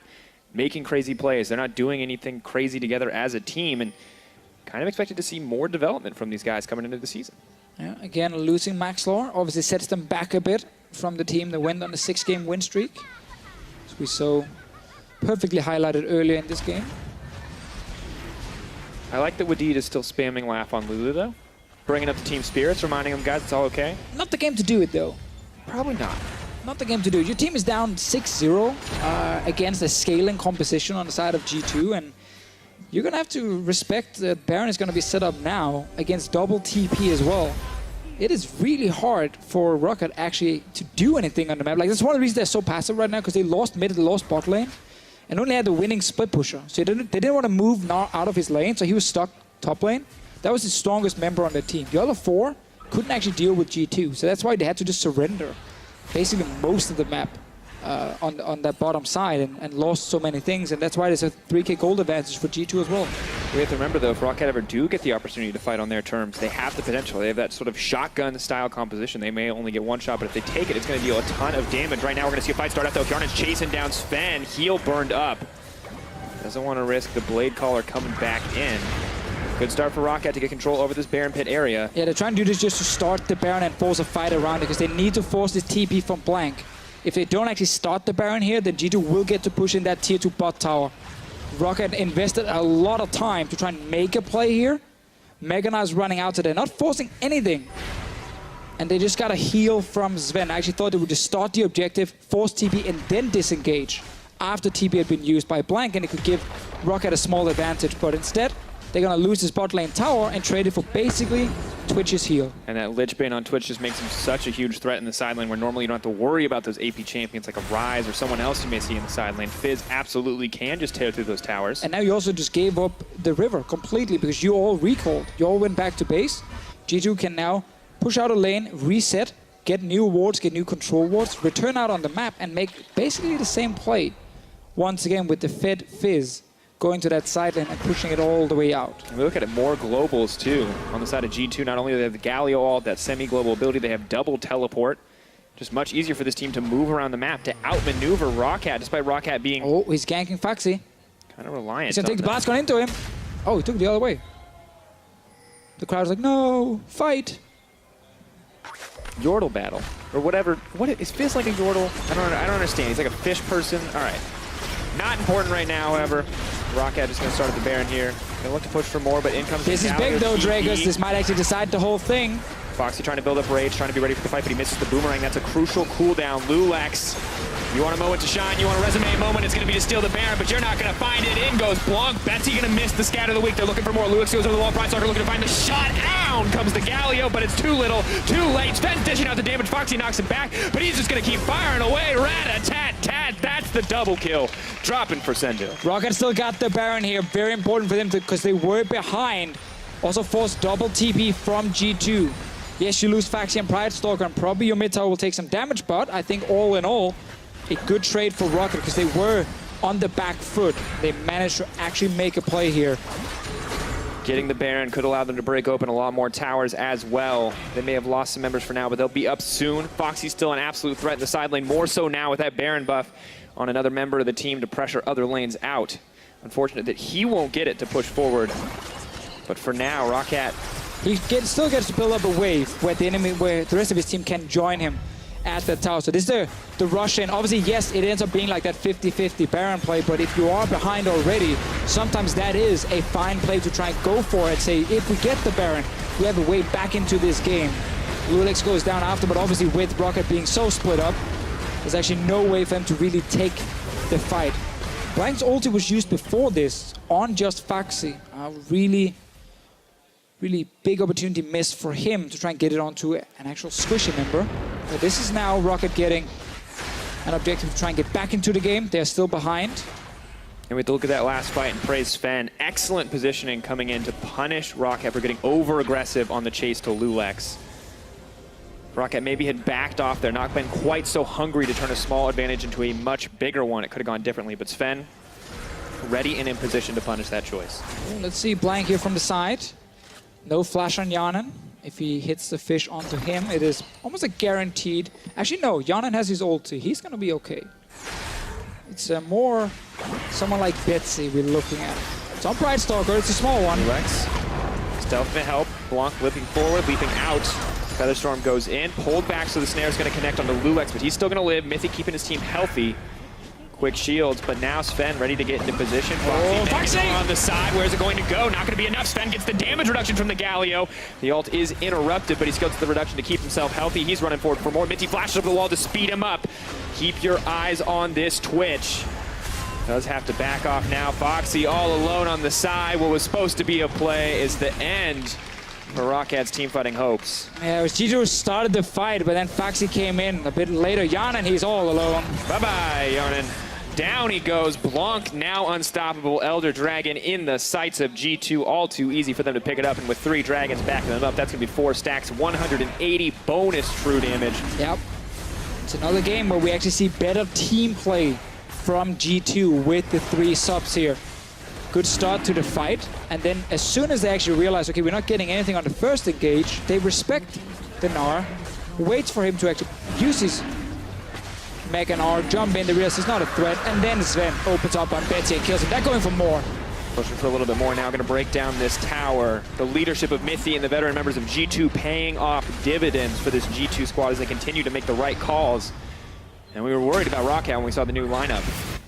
making crazy plays. They're not doing anything crazy together as a team. And kind of expected to see more development from these guys coming into the season. Yeah, again, losing Max Lore obviously sets them back a bit from the team that went on a 6-game win streak, as we saw perfectly highlighted earlier in this game. I like that Wadid is still spamming Laugh on Lulu, though. Bringing up the team spirits, reminding them, guys, it's all okay. Not the game to do it, though. Probably not. Not the game to do it. Your team is down 6-0 against a scaling composition on the side of G2, and you're going to have to respect that Baron is going to be set up now against double TP as well. It is really hard for ROCCAT actually to do anything on the map. Like, that's one of the reasons they're so passive right now, because they lost mid, they lost bot lane, and only had the winning split pusher. So they didn't want to move Gnar out of his lane, so he was stuck top lane. That was the strongest member on their team. The other 4 couldn't actually deal with G2, so that's why they had to just surrender basically most of the map on that bottom side and lost so many things, and that's why there's a 3K gold advantage for G2 as well. We have to remember, though, if ROCCAT ever do get the opportunity to fight on their terms, they have the potential. They have that sort of shotgun-style composition. They may only get one shot, but if they take it, it's going to deal a ton of damage. Right now, we're going to see a fight start out, though. Kjarnan's chasing down Sven. Heel burned up. Doesn't want to risk the Blade Caller coming back in. Good start for ROCCAT to get control over this Baron Pit area. Yeah, they're trying to do this just to start the Baron and force a fight around it, because they need to force this TP from Blank. If they don't actually start the Baron here, then G2 will get to push in that tier 2 bot tower. ROCCAT invested a lot of time to try and make a play here. Mega Knight's running out, so they're not forcing anything. And they just got a heal from Sven. I actually thought they would just start the objective, force TP, and then disengage after TP had been used by Blank, and it could give ROCCAT a small advantage. But instead, they're going to lose this bot lane tower and trade it for basically Twitch's heal. And that Lich Bane on Twitch just makes him such a huge threat in the side lane, where normally you don't have to worry about those AP champions like a Ryze or someone else you may see in the side lane. Fizz absolutely can just tear through those towers. And now you also just gave up the river completely, because you all recalled. You all went back to base. G2 can now push out a lane, reset, get new wards, get new control wards, return out on the map, and make basically the same play. Once again with the Fed Fizz going to that side lane and pushing it all the way out. And we look at it, more globals too. On the side of G2, not only do they have the Galio ult, that semi-global ability, they have double teleport. Just much easier for this team to move around the map, to outmaneuver ROCCAT, despite ROCCAT being... Oh, he's ganking Foxy. Kind of reliant. He's gonna take the blast gun into him. Oh, he took it the other way. The crowd's like, no, fight. Yordle battle or whatever. It feels like a Yordle. I don't understand. He's like a fish person. All right. Not important right now, however. ROCCAT just gonna start at the Baron here. Gonna look to push for more, but in comes This is big though, Dragos. This might actually decide the whole thing. Foxy trying to build up rage, trying to be ready for the fight, but he misses the boomerang. That's a crucial cooldown. Lulex, you want a moment to shine, you want a resume moment, it's going to be to steal the Baron, but you're not going to find it. In goes Blanc. Betsy going to miss the scat of the week. They're looking for more. Lulex goes over the wall. PrideStalker looking to find the shot. Down comes the Galio, but it's too little, too late. Sven's dishing out the damage. Foxy knocks him back, but he's just going to keep firing away. Rat-a-tat-tat. That's the double kill. Dropping for Sendo. ROCCAT still got the Baron here. Very important for them because they were behind. Also forced double TP from G2. Yes, you lose Faxi and PrideStalker, and probably your mid tower will take some damage, but I think all in all, a good trade for ROCCAT because they were on the back foot. They managed to actually make a play here. Getting the Baron could allow them to break open a lot more towers as well. They may have lost some members for now, but they'll be up soon. Foxy's still an absolute threat in the side lane, more so now with that Baron buff on another member of the team to pressure other lanes out. Unfortunate that he won't get it to push forward, but for now, ROCCAT He still gets to build up a wave where the rest of his team can join him at the tower. So this is the rush in. Obviously, yes, it ends up being like that 50-50 Baron play, but if you are behind already, sometimes that is a fine play to try and go for it. Say, if we get the Baron, we have a way back into this game. Lulex goes down after, but obviously with ROCCAT being so split up, there's actually no way for him to really take the fight. Blank's ulti was used before this on just Faxi. Really big opportunity missed for him to try and get it onto an actual squishy member. But this is now ROCCAT getting an objective to try and get back into the game. They're still behind. And we have to look at that last fight and praise Sven. Excellent positioning coming in to punish ROCCAT for getting over-aggressive on the chase to Lulex. ROCCAT maybe had backed off there, not been quite so hungry to turn a small advantage into a much bigger one. It could have gone differently, but Sven ready and in position to punish that choice. Well, let's see Blank here from the side. No flash on Yanan. If he hits the fish onto him, it is almost a guaranteed. Actually, no, Yanan has his ulti. He's going to be okay. It's more someone like Betsy we're looking at. It's on PrideStalker. It's a small one. Lulex, stealth to help. Blanc leaping forward, leaping out. Featherstorm goes in, pulled back, so the snare is going to connect onto Lulex, but he's still going to live. Mythic keeping his team healthy. Quick shields, but now Sven ready to get into position. Foxy on the side. Where's it going to go? Not going to be enough. Sven gets the damage reduction from the Galio. The ult is interrupted, but he still gets the reduction to keep himself healthy. He's running forward for more. Minty flashes over the wall to speed him up. Keep your eyes on this Twitch. Does have to back off now. Foxy all alone on the side. What was supposed to be a play is the end for ROCCAT's team fighting hopes. Yeah, it was G2 who started the fight, but then Faxi came in a bit later. Yanan, he's all alone. Bye-bye, Yanan. Down he goes. Blanc now unstoppable. Elder Dragon in the sights of G2. All too easy for them to pick it up. And with 3 dragons backing them up, that's going to be 4 stacks. 180 bonus true damage. Yep. It's another game where we actually see better team play from G2 with the 3 subs here. Good start to the fight. And then as soon as they actually realize, okay, we're not getting anything on the first engage, they respect the Gnar, waits for him to actually use his Mega Gnar, jump in, they realize he's not a threat, and then Sven opens up on Betsy and kills him. They're going for more. Pushing for a little bit more now, going to break down this tower. The leadership of Mythy and the veteran members of G2 paying off dividends for this G2 squad as they continue to make the right calls. And we were worried about ROCCAT when we saw the new lineup.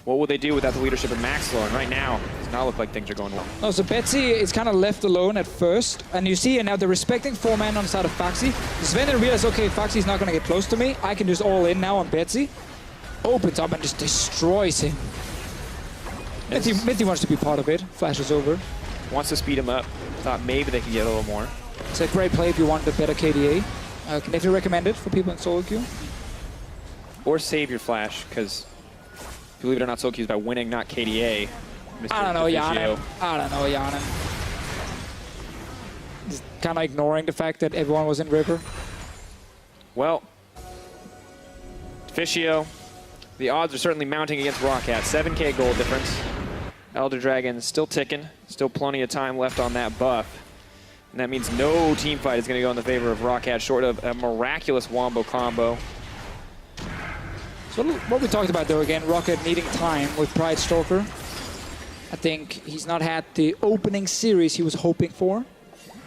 What will they do without the leadership of Maxlor? And right now, it does not look like things are going well. No, so Betsy is kind of left alone at first. And you see, and now they're respecting 4 men on the side of Faxi. Sven then realizes, okay, Faxi's not going to get close to me. I can just all in now on Betsy. Opens up and just destroys him. Mythy wants to be part of it. Flashes over. Wants to speed him up. Thought maybe they could get a little more. It's a great play if you want a better KDA. Can definitely recommend it for people in solo queue. Or save your flash, because believe it or not, solo queue is about winning, not KDA. I don't know, Yanan. I don't know, Yanan. Just kind of ignoring the fact that everyone was in River. Well, Fischio, the odds are certainly mounting against ROCCAT. 7K gold difference. Elder Dragon still ticking. Still plenty of time left on that buff. And that means no team fight is going to go in the favor of ROCCAT, short of a miraculous wombo combo. So what we talked about, though, again, ROCCAT needing time with PrideStalker. I think he's not had the opening series he was hoping for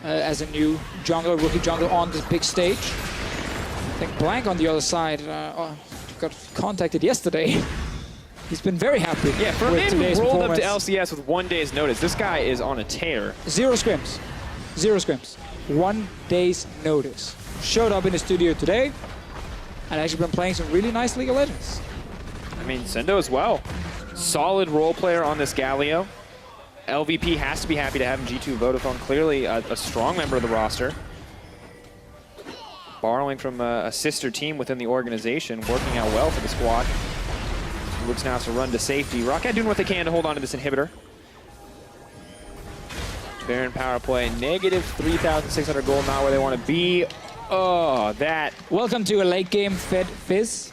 as a new jungler, rookie jungler on this big stage. I think Blank on the other side got contacted yesterday. He's been very happy. Yeah, for a man who rolled up to LCS with 1 day's notice, this guy is on a tear. 0 scrims. 0 scrims. 1 day's notice. Showed up in the studio today and actually been playing some really nice League of Legends. I mean, Sendo as well. Solid role player on this Galio. LVP has to be happy to have him. G2 Vodafone, clearly a strong member of the roster. Borrowing from a sister team within the organization, working out well for the squad. Looks now to run to safety. ROCCAT doing what they can to hold on to this inhibitor. Baron power play, negative 3,600 gold, not where they want to be. Oh, that. Welcome to a late game Fizz.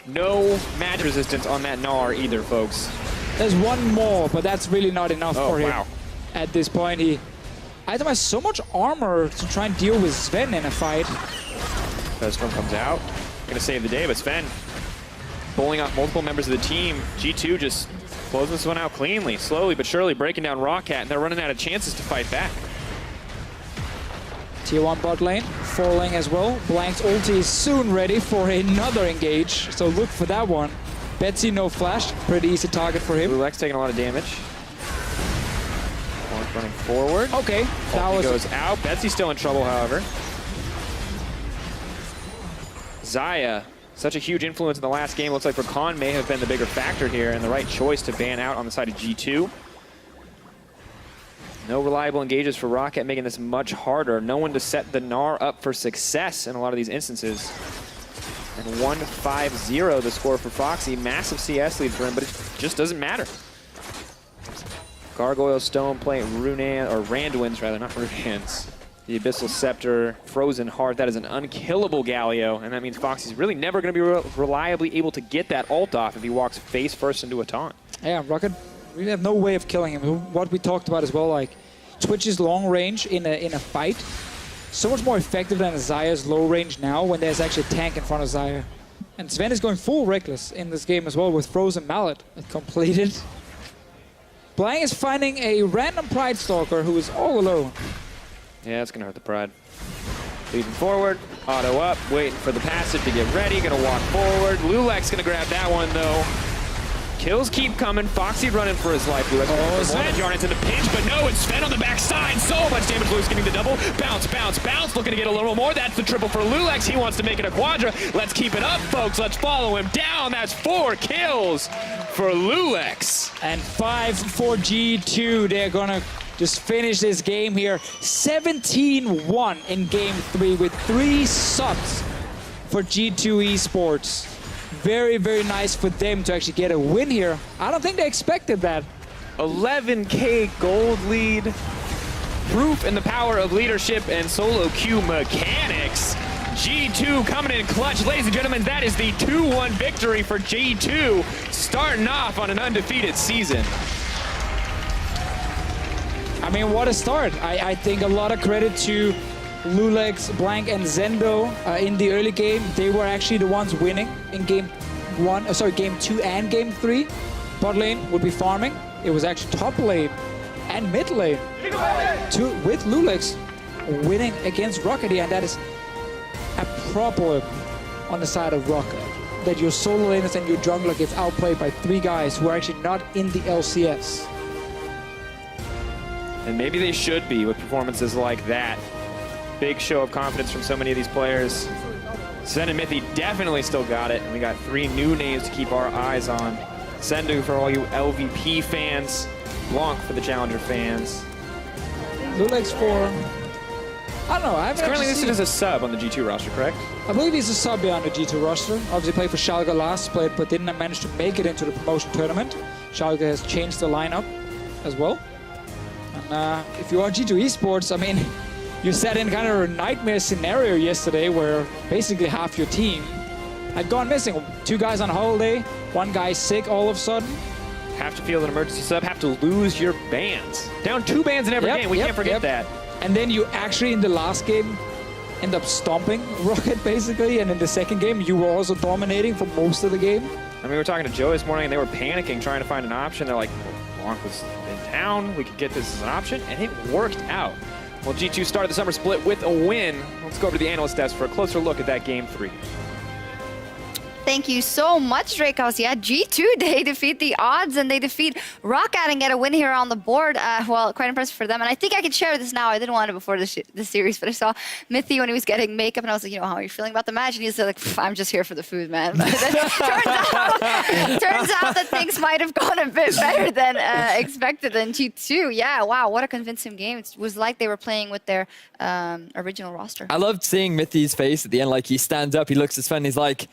No magic resistance on that Gnar either, folks. There's one more, but that's really not enough for him. Wow. At this point, he itemized so much armor to try and deal with Sven in a fight. Storm comes out, gonna save the day, but Sven bowling off multiple members of the team. G2 just closing this one out cleanly, slowly but surely breaking down ROCCAT, and they're running out of chances to fight back. Tier 1 bot lane, falling as well. Blank's ulti is soon ready for another engage, so look for that one. Betsy, no flash, pretty easy target for him. Lulex taking a lot of damage. Blank running forward. Okay, that goes out. Betsy's still in trouble, however. Xayah, such a huge influence in the last game. Looks like Rakan may have been the bigger factor here and the right choice to ban out on the side of G2. No reliable engages for ROCCAT, making this much harder. No one to set the Gnar up for success in a lot of these instances. And 1-5-0 the score for Foxy. Massive CS lead for him, but it just doesn't matter. Gargoyle Stone playing Runan, or Randuin's rather, not Runans. The Abyssal Scepter, Frozen Heart, that is an unkillable Galio, and that means Foxy's really never going to be reliably able to get that ult off if he walks face first into a taunt. Yeah, ROCCAT really have no way of killing him. What we talked about as well, like Twitch's long range in a fight, so much more effective than Xayah's low range now when there's actually a tank in front of Xayah. And Sven is going full reckless in this game as well with Frozen Mallet completed. Blank is finding a random Pride Stalker who is all alone. Yeah, it's going to hurt the Pride. Leading forward, auto up, waiting for the passive to get ready, going to walk forward. Lulex going to grab that one though. Kills keep coming. Foxy running for his life. Lulex Sven Jarnet's in the pinch, but no, it's Sven on the backside. So much damage. Lulex getting the double. Bounce, bounce, bounce. Looking to get a little more. That's the triple for Lulex. He wants to make it a quadra. Let's keep it up, folks. Let's follow him down. That's 4 kills for Lulex. And 5 for G2. They're gonna just finish this game here. 17-1 in game 3 with 3 subs for G2 eSports. Very, very nice for them to actually get a win here. I don't think they expected that. 11K gold lead. Proof in the power of leadership and solo queue mechanics. G2 coming in clutch. Ladies and gentlemen, that is the 2-1 victory for G2, starting off on an undefeated season. I mean, what a start. I think a lot of credit to Lulex, Blank, and Zendo in the early game. They were actually the ones winning in game 2 and game 3. Bot lane would be farming. It was actually top lane and mid lane with Lulex winning against ROCCAT, and that is a problem on the side of ROCCAT. That your solo laners and your jungler gets outplayed by 3 guys who are actually not in the LCS. And maybe they should be with performances like that. Big show of confidence from so many of these players. Sven and Mithy definitely still got it. And we got 3 new names to keep our eyes on. Sendu for all you LVP fans. Blanc for the Challenger fans. Lulex for... I don't know. He's currently listed as a sub on the G2 roster, correct? I believe he's a sub on the G2 roster. Obviously played for Schalke last, but didn't manage to make it into the promotion tournament. Schalke has changed the lineup as well. And if you are G2 eSports, I mean, you sat in kind of a nightmare scenario yesterday where basically half your team had gone missing. 2 guys on holiday, 1 guy sick all of a sudden. Have to field an emergency sub, have to lose your bans. Down 2 bans in every game, we can't forget that. And then you actually, in the last game, end up stomping ROCCAT basically, and in the second game, you were also dominating for most of the game. I mean, we were talking to Joe this morning, and they were panicking, trying to find an option. They're like, well, Blanc was down. We could get this as an option, and it worked out. Well, G2 started the summer split with a win. Let's go over to the analyst desk for a closer look at that game 3. Thank you so much, Dracos. Yeah, G2, they defeat the odds and they defeat ROCCAT and get a win here on the board. Well, quite impressive for them. And I think I can share this now. I didn't want it before the series, but I saw Mithy when he was getting makeup and I was like, you know, how are you feeling about the match? And he said, like, I'm just here for the food, man. But then turns out that things might have gone a bit better than expected in G2. Yeah, wow, what a convincing game. It was like they were playing with their original roster. I loved seeing Mithy's face at the end. Like, he stands up, he looks at Sven, he's like,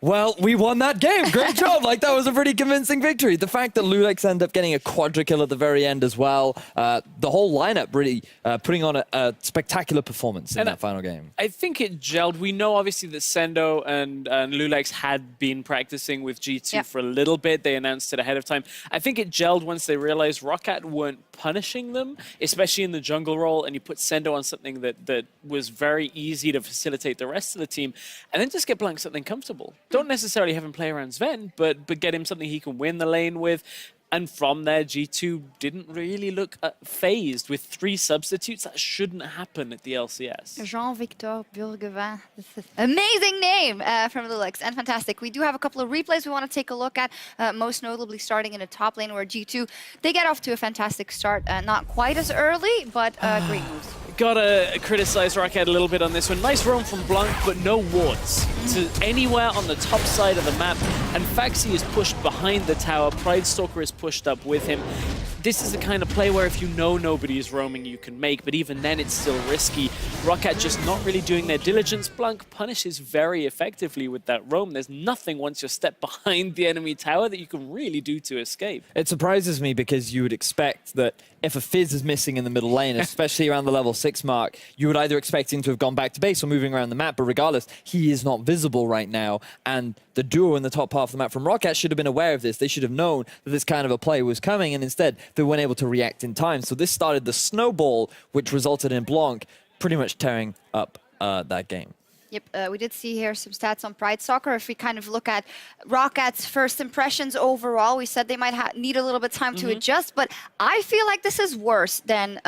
well, we won that game. Great job. Like, that was a pretty convincing victory. The fact that Lulex ended up getting a quadra kill at the very end as well. The whole lineup really putting on a spectacular performance in that final game. I think it gelled. We know, obviously, that Sendo and Lulex had been practicing with G2 for a little bit. They announced it ahead of time. I think it gelled once they realized ROCCAT weren't punishing them, especially in the jungle role, and you put Sendo on something that was very easy to facilitate the rest of the team, and then just get Blanc something comfortable. Don't necessarily have him play around Sven, but get him something he can win the lane with. And from there, G2 didn't really look phased with 3 substitutes. That shouldn't happen at the LCS. Jean-Victor Burgevin. Amazing name from Lulex, and fantastic. We do have a couple of replays we want to take a look at, most notably starting in the top lane where G2, they get off to a fantastic start. Not quite as early, but great moves. Gotta criticize ROCCAT a little bit on this one. Nice roam from Blanc, but no wards to anywhere on the top side of the map. And Faxi is pushed behind the tower. Pridestalker is pushed up with him. This is the kind of play where if you know nobody is roaming, you can make, but even then it's still risky. ROCCAT just not really doing their diligence. Blanc punishes very effectively with that roam. There's nothing once you're stepped behind the enemy tower that you can really do to escape. It surprises me because you would expect that if a Fizz is missing in the middle lane, especially around the level 6 mark, you would either expect him to have gone back to base or moving around the map, but regardless, he is not visible right now, and the duo in the top half of the map from ROCCAT should have been aware of this. They should have known that this kind of a play was coming, and instead, they weren't able to react in time. So this started the snowball, which resulted in Blanc pretty much tearing up that game. Yep, we did see here some stats on Pridestalker. If we kind of look at ROCCAT's first impressions overall, we said they might need a little bit of time to adjust, but I feel like this is worse than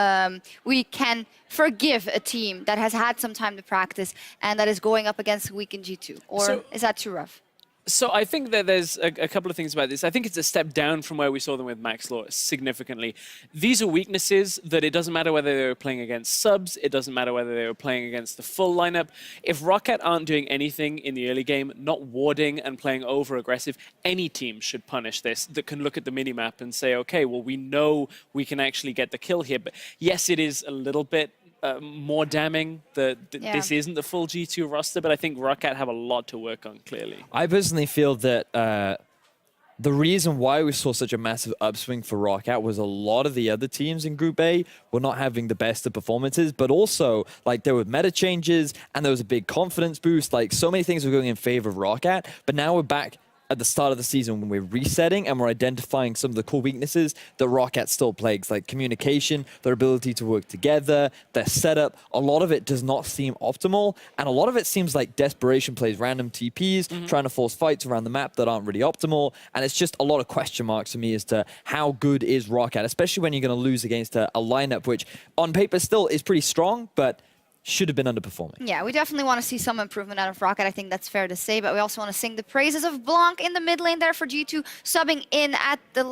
we can forgive a team that has had some time to practice and that is going up against a weakened G2. Or is that too rough? So I think that there's a couple of things about this. I think it's a step down from where we saw them with Max Law significantly. These are weaknesses that it doesn't matter whether they were playing against subs, it doesn't matter whether they were playing against the full lineup. If ROCCAT aren't doing anything in the early game, not warding and playing over-aggressive, any team should punish this that can look at the minimap and say, okay, well, we know we can actually get the kill here. But yes, it is a little bit more damning that this isn't the full G2 roster, but I think ROCCAT have a lot to work on, clearly. I personally feel that the reason why we saw such a massive upswing for ROCCAT was a lot of the other teams in Group A were not having the best of performances, but also, like, there were meta changes, and there was a big confidence boost. Like, so many things were going in favor of ROCCAT, but now we're back at the start of the season when we're resetting and we're identifying some of the core weaknesses that ROCCAT still plagues, like communication, their ability to work together, their setup. A lot of it does not seem optimal, and a lot of it seems like desperation plays, random TPs, trying to force fights around the map that aren't really optimal, and it's just a lot of question marks for me as to how good is ROCCAT, especially when you're going to lose against a lineup which on paper still is pretty strong, but should have been underperforming. Yeah, we definitely want to see some improvement out of ROCCAT. I think that's fair to say, but we also want to sing the praises of Blanc in the mid lane there for G2, subbing in at the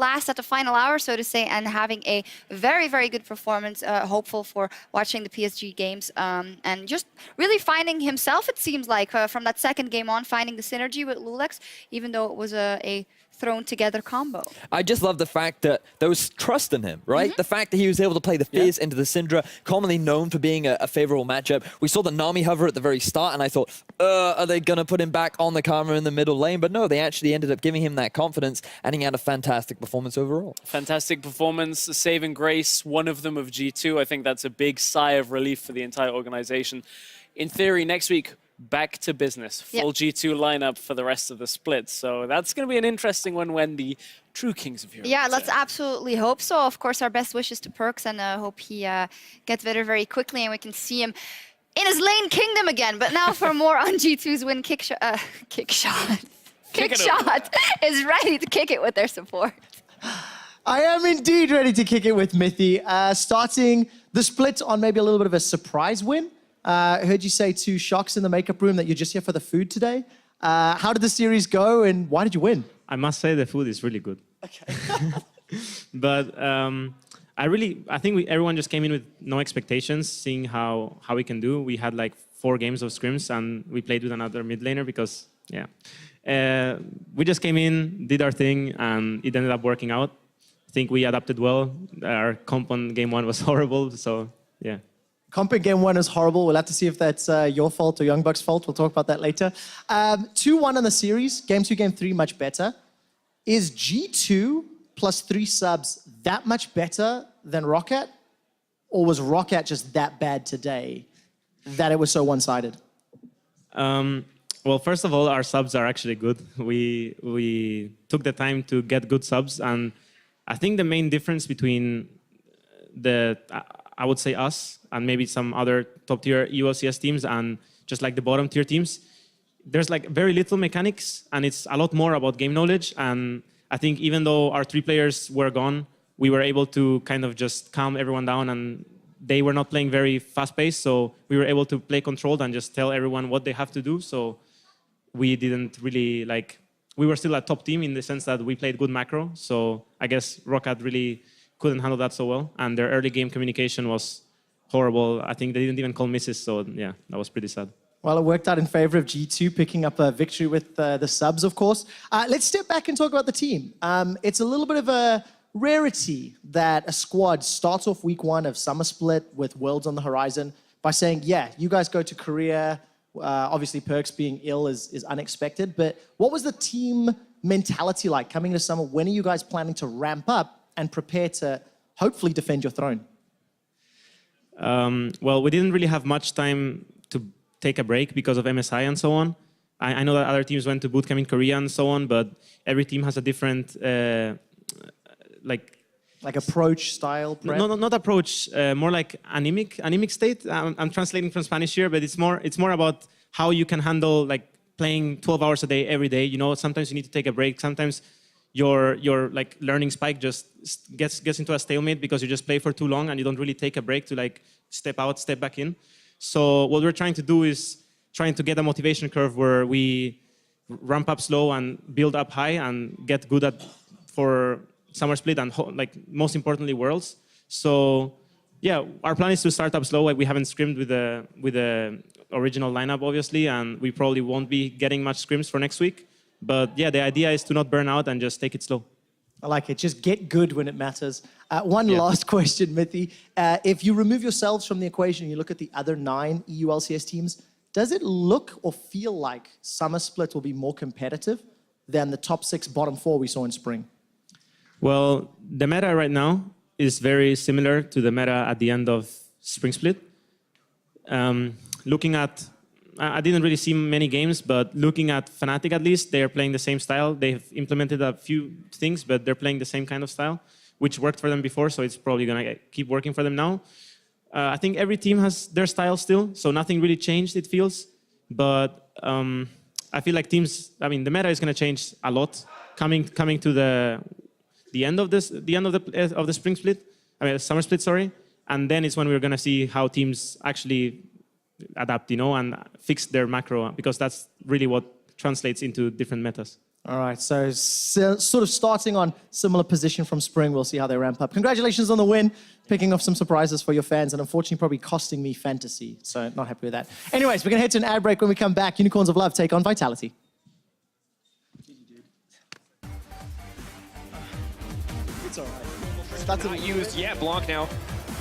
final hour, so to say, and having a very, very good performance. Hopeful for watching the PSG games and just really finding himself, it seems like, from that second game on, finding the synergy with Lulex, even though it was a thrown together combo. I just love the fact that there was trust in him, right? The fact that he was able to play the Fizz into the Syndra, commonly known for being a favorable matchup. We saw the Nami hover at the very start, and I thought, are they going to put him back on the Karma in the middle lane? But no, they actually ended up giving him that confidence, and he had a fantastic performance overall. Fantastic performance, saving grace, one of them of G2. I think that's a big sigh of relief for the entire organization. In theory, next week, back to business. Full G2 lineup for the rest of the split. So that's going to be an interesting one when the true Kings of Europe. Yeah, let's absolutely hope so. Of course, our best wishes to Perks, and hope he gets better very quickly and we can see him in his lane kingdom again. But now for more on G2's win, Kickshot is ready to kick it with their support. I am indeed ready to kick it with Mithy. Starting the split on maybe a little bit of a surprise win. I heard you say to Shocks in the makeup room that you're just here for the food today. How did the series go and why did you win? I must say the food is really good. Okay. But I think everyone just came in with no expectations, seeing how we can do. We had like 4 games of scrims and we played with another mid laner because, we just came in, did our thing, and it ended up working out. I think we adapted well. Our comp on game 1 was horrible, so yeah. Comp in game 1 is horrible. We'll have to see if that's your fault or Young Bucks' fault. We'll talk about that later. 2-1 in the series. Game 2, game 3, much better. Is G2 plus 3 subs that much better than ROCCAT? Or was ROCCAT just that bad today that it was so one-sided? Well, first of all, our subs are actually good. We took the time to get good subs, and I think the main difference between I would say us and maybe some other top-tier LCS teams and just like the bottom-tier teams, there's like very little mechanics, and it's a lot more about game knowledge. And I think even though our 3 players were gone, we were able to kind of just calm everyone down, and they were not playing very fast-paced, so we were able to play controlled and just tell everyone what they have to do. So we didn't really we were still a top team in the sense that we played good macro. So I guess ROCCAT really couldn't handle that so well, and their early game communication was horrible. I think they didn't even call misses, so yeah, that was pretty sad. Well, it worked out in favor of G2, picking up a victory with the subs, of course. Let's step back and talk about the team. It's a little bit of a rarity that a squad starts off week 1 of Summer Split with Worlds on the horizon by saying, yeah, you guys go to Korea. Obviously, Perks being ill is unexpected. But what was the team mentality like coming to Summer? When are you guys planning to ramp up and prepare to hopefully defend your throne? Well, we didn't really have much time to take a break because of MSI and so on. I know that other teams went to bootcamp in Korea and so on, but every team has a different like approach style prep? No, not approach, more like anemic state. I'm translating from Spanish here, but it's more about how you can handle like playing 12 hours a day every day. You know, sometimes you need to take a break. Sometimes your like learning spike just gets into a stalemate because you just play for too long and you don't really take a break to like step out, step back in. So what we're trying to do is trying to get a motivation curve where we ramp up slow and build up high and get good at for Summer Split and like most importantly Worlds. So yeah, our plan is to start up slow. Like we haven't scrimmed with the original lineup obviously, and we probably won't be getting much scrims for next week. But yeah, the idea is to not burn out and just take it slow. I like it. Just get good when it matters. One last question, Mithy. If you remove yourselves from the equation and you look at the other 9 EU LCS teams, does it look or feel like Summer Split will be more competitive than the top 6, bottom 4 we saw in spring? Well, the meta right now is very similar to the meta at the end of Spring Split. Looking at, I didn't really see many games, but looking at Fnatic at least, they're playing the same style. They've implemented a few things, but they're playing the same kind of style, which worked for them before, so it's probably gonna keep working for them now. I think every team has their style still, so nothing really changed, it feels. But I feel like teams, I mean, the meta is gonna change a lot coming to the end of the Spring Split, Summer Split, sorry. And then it's when we're gonna see how teams actually adapt, you know, and fix their macro, because that's really what translates into different metas. All right, so sort of starting on similar position from spring, we'll see how they ramp up. Congratulations on the win, picking off some surprises for your fans, and unfortunately probably costing me fantasy, so not happy with that. Anyways, we're gonna head to an ad break. When we come back, Unicorns of Love take on Vitality. It's all right. That's not used yet. Blanc now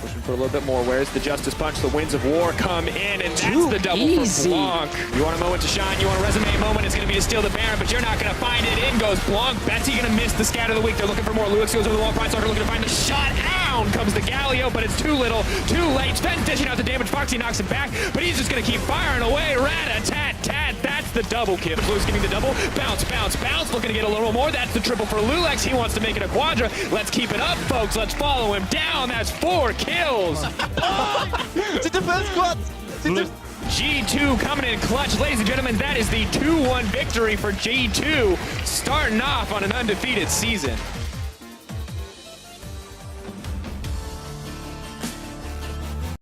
pushing for a little bit more. Where's the Justice Punch? The Winds of War come in, and that's the double for Blanc. You want a moment to shine, you want a resume moment, it's going to be to steal the Baron, but you're not going to find it. In goes Blanc. Betsy going to miss the scatter of the week. They're looking for more. Lewis goes over the wall. PrideStalker looking to find the shot. Down comes the Galio, but it's too little, too late. Sven dishing out the damage. Foxy knocks him back, but he's just going to keep firing away. Rat-a-tat-tat. That's the double kill. Blue's getting the double. Bounce, bounce, bounce. Looking to get a little more. That's the triple for Lulex. He wants to make it a quadra. Let's keep it up, folks. Let's follow him down. That's 4 kills. It's the first squad. G2 coming in clutch. Ladies and gentlemen, that is the 2-1 victory for G2, starting off on an undefeated season.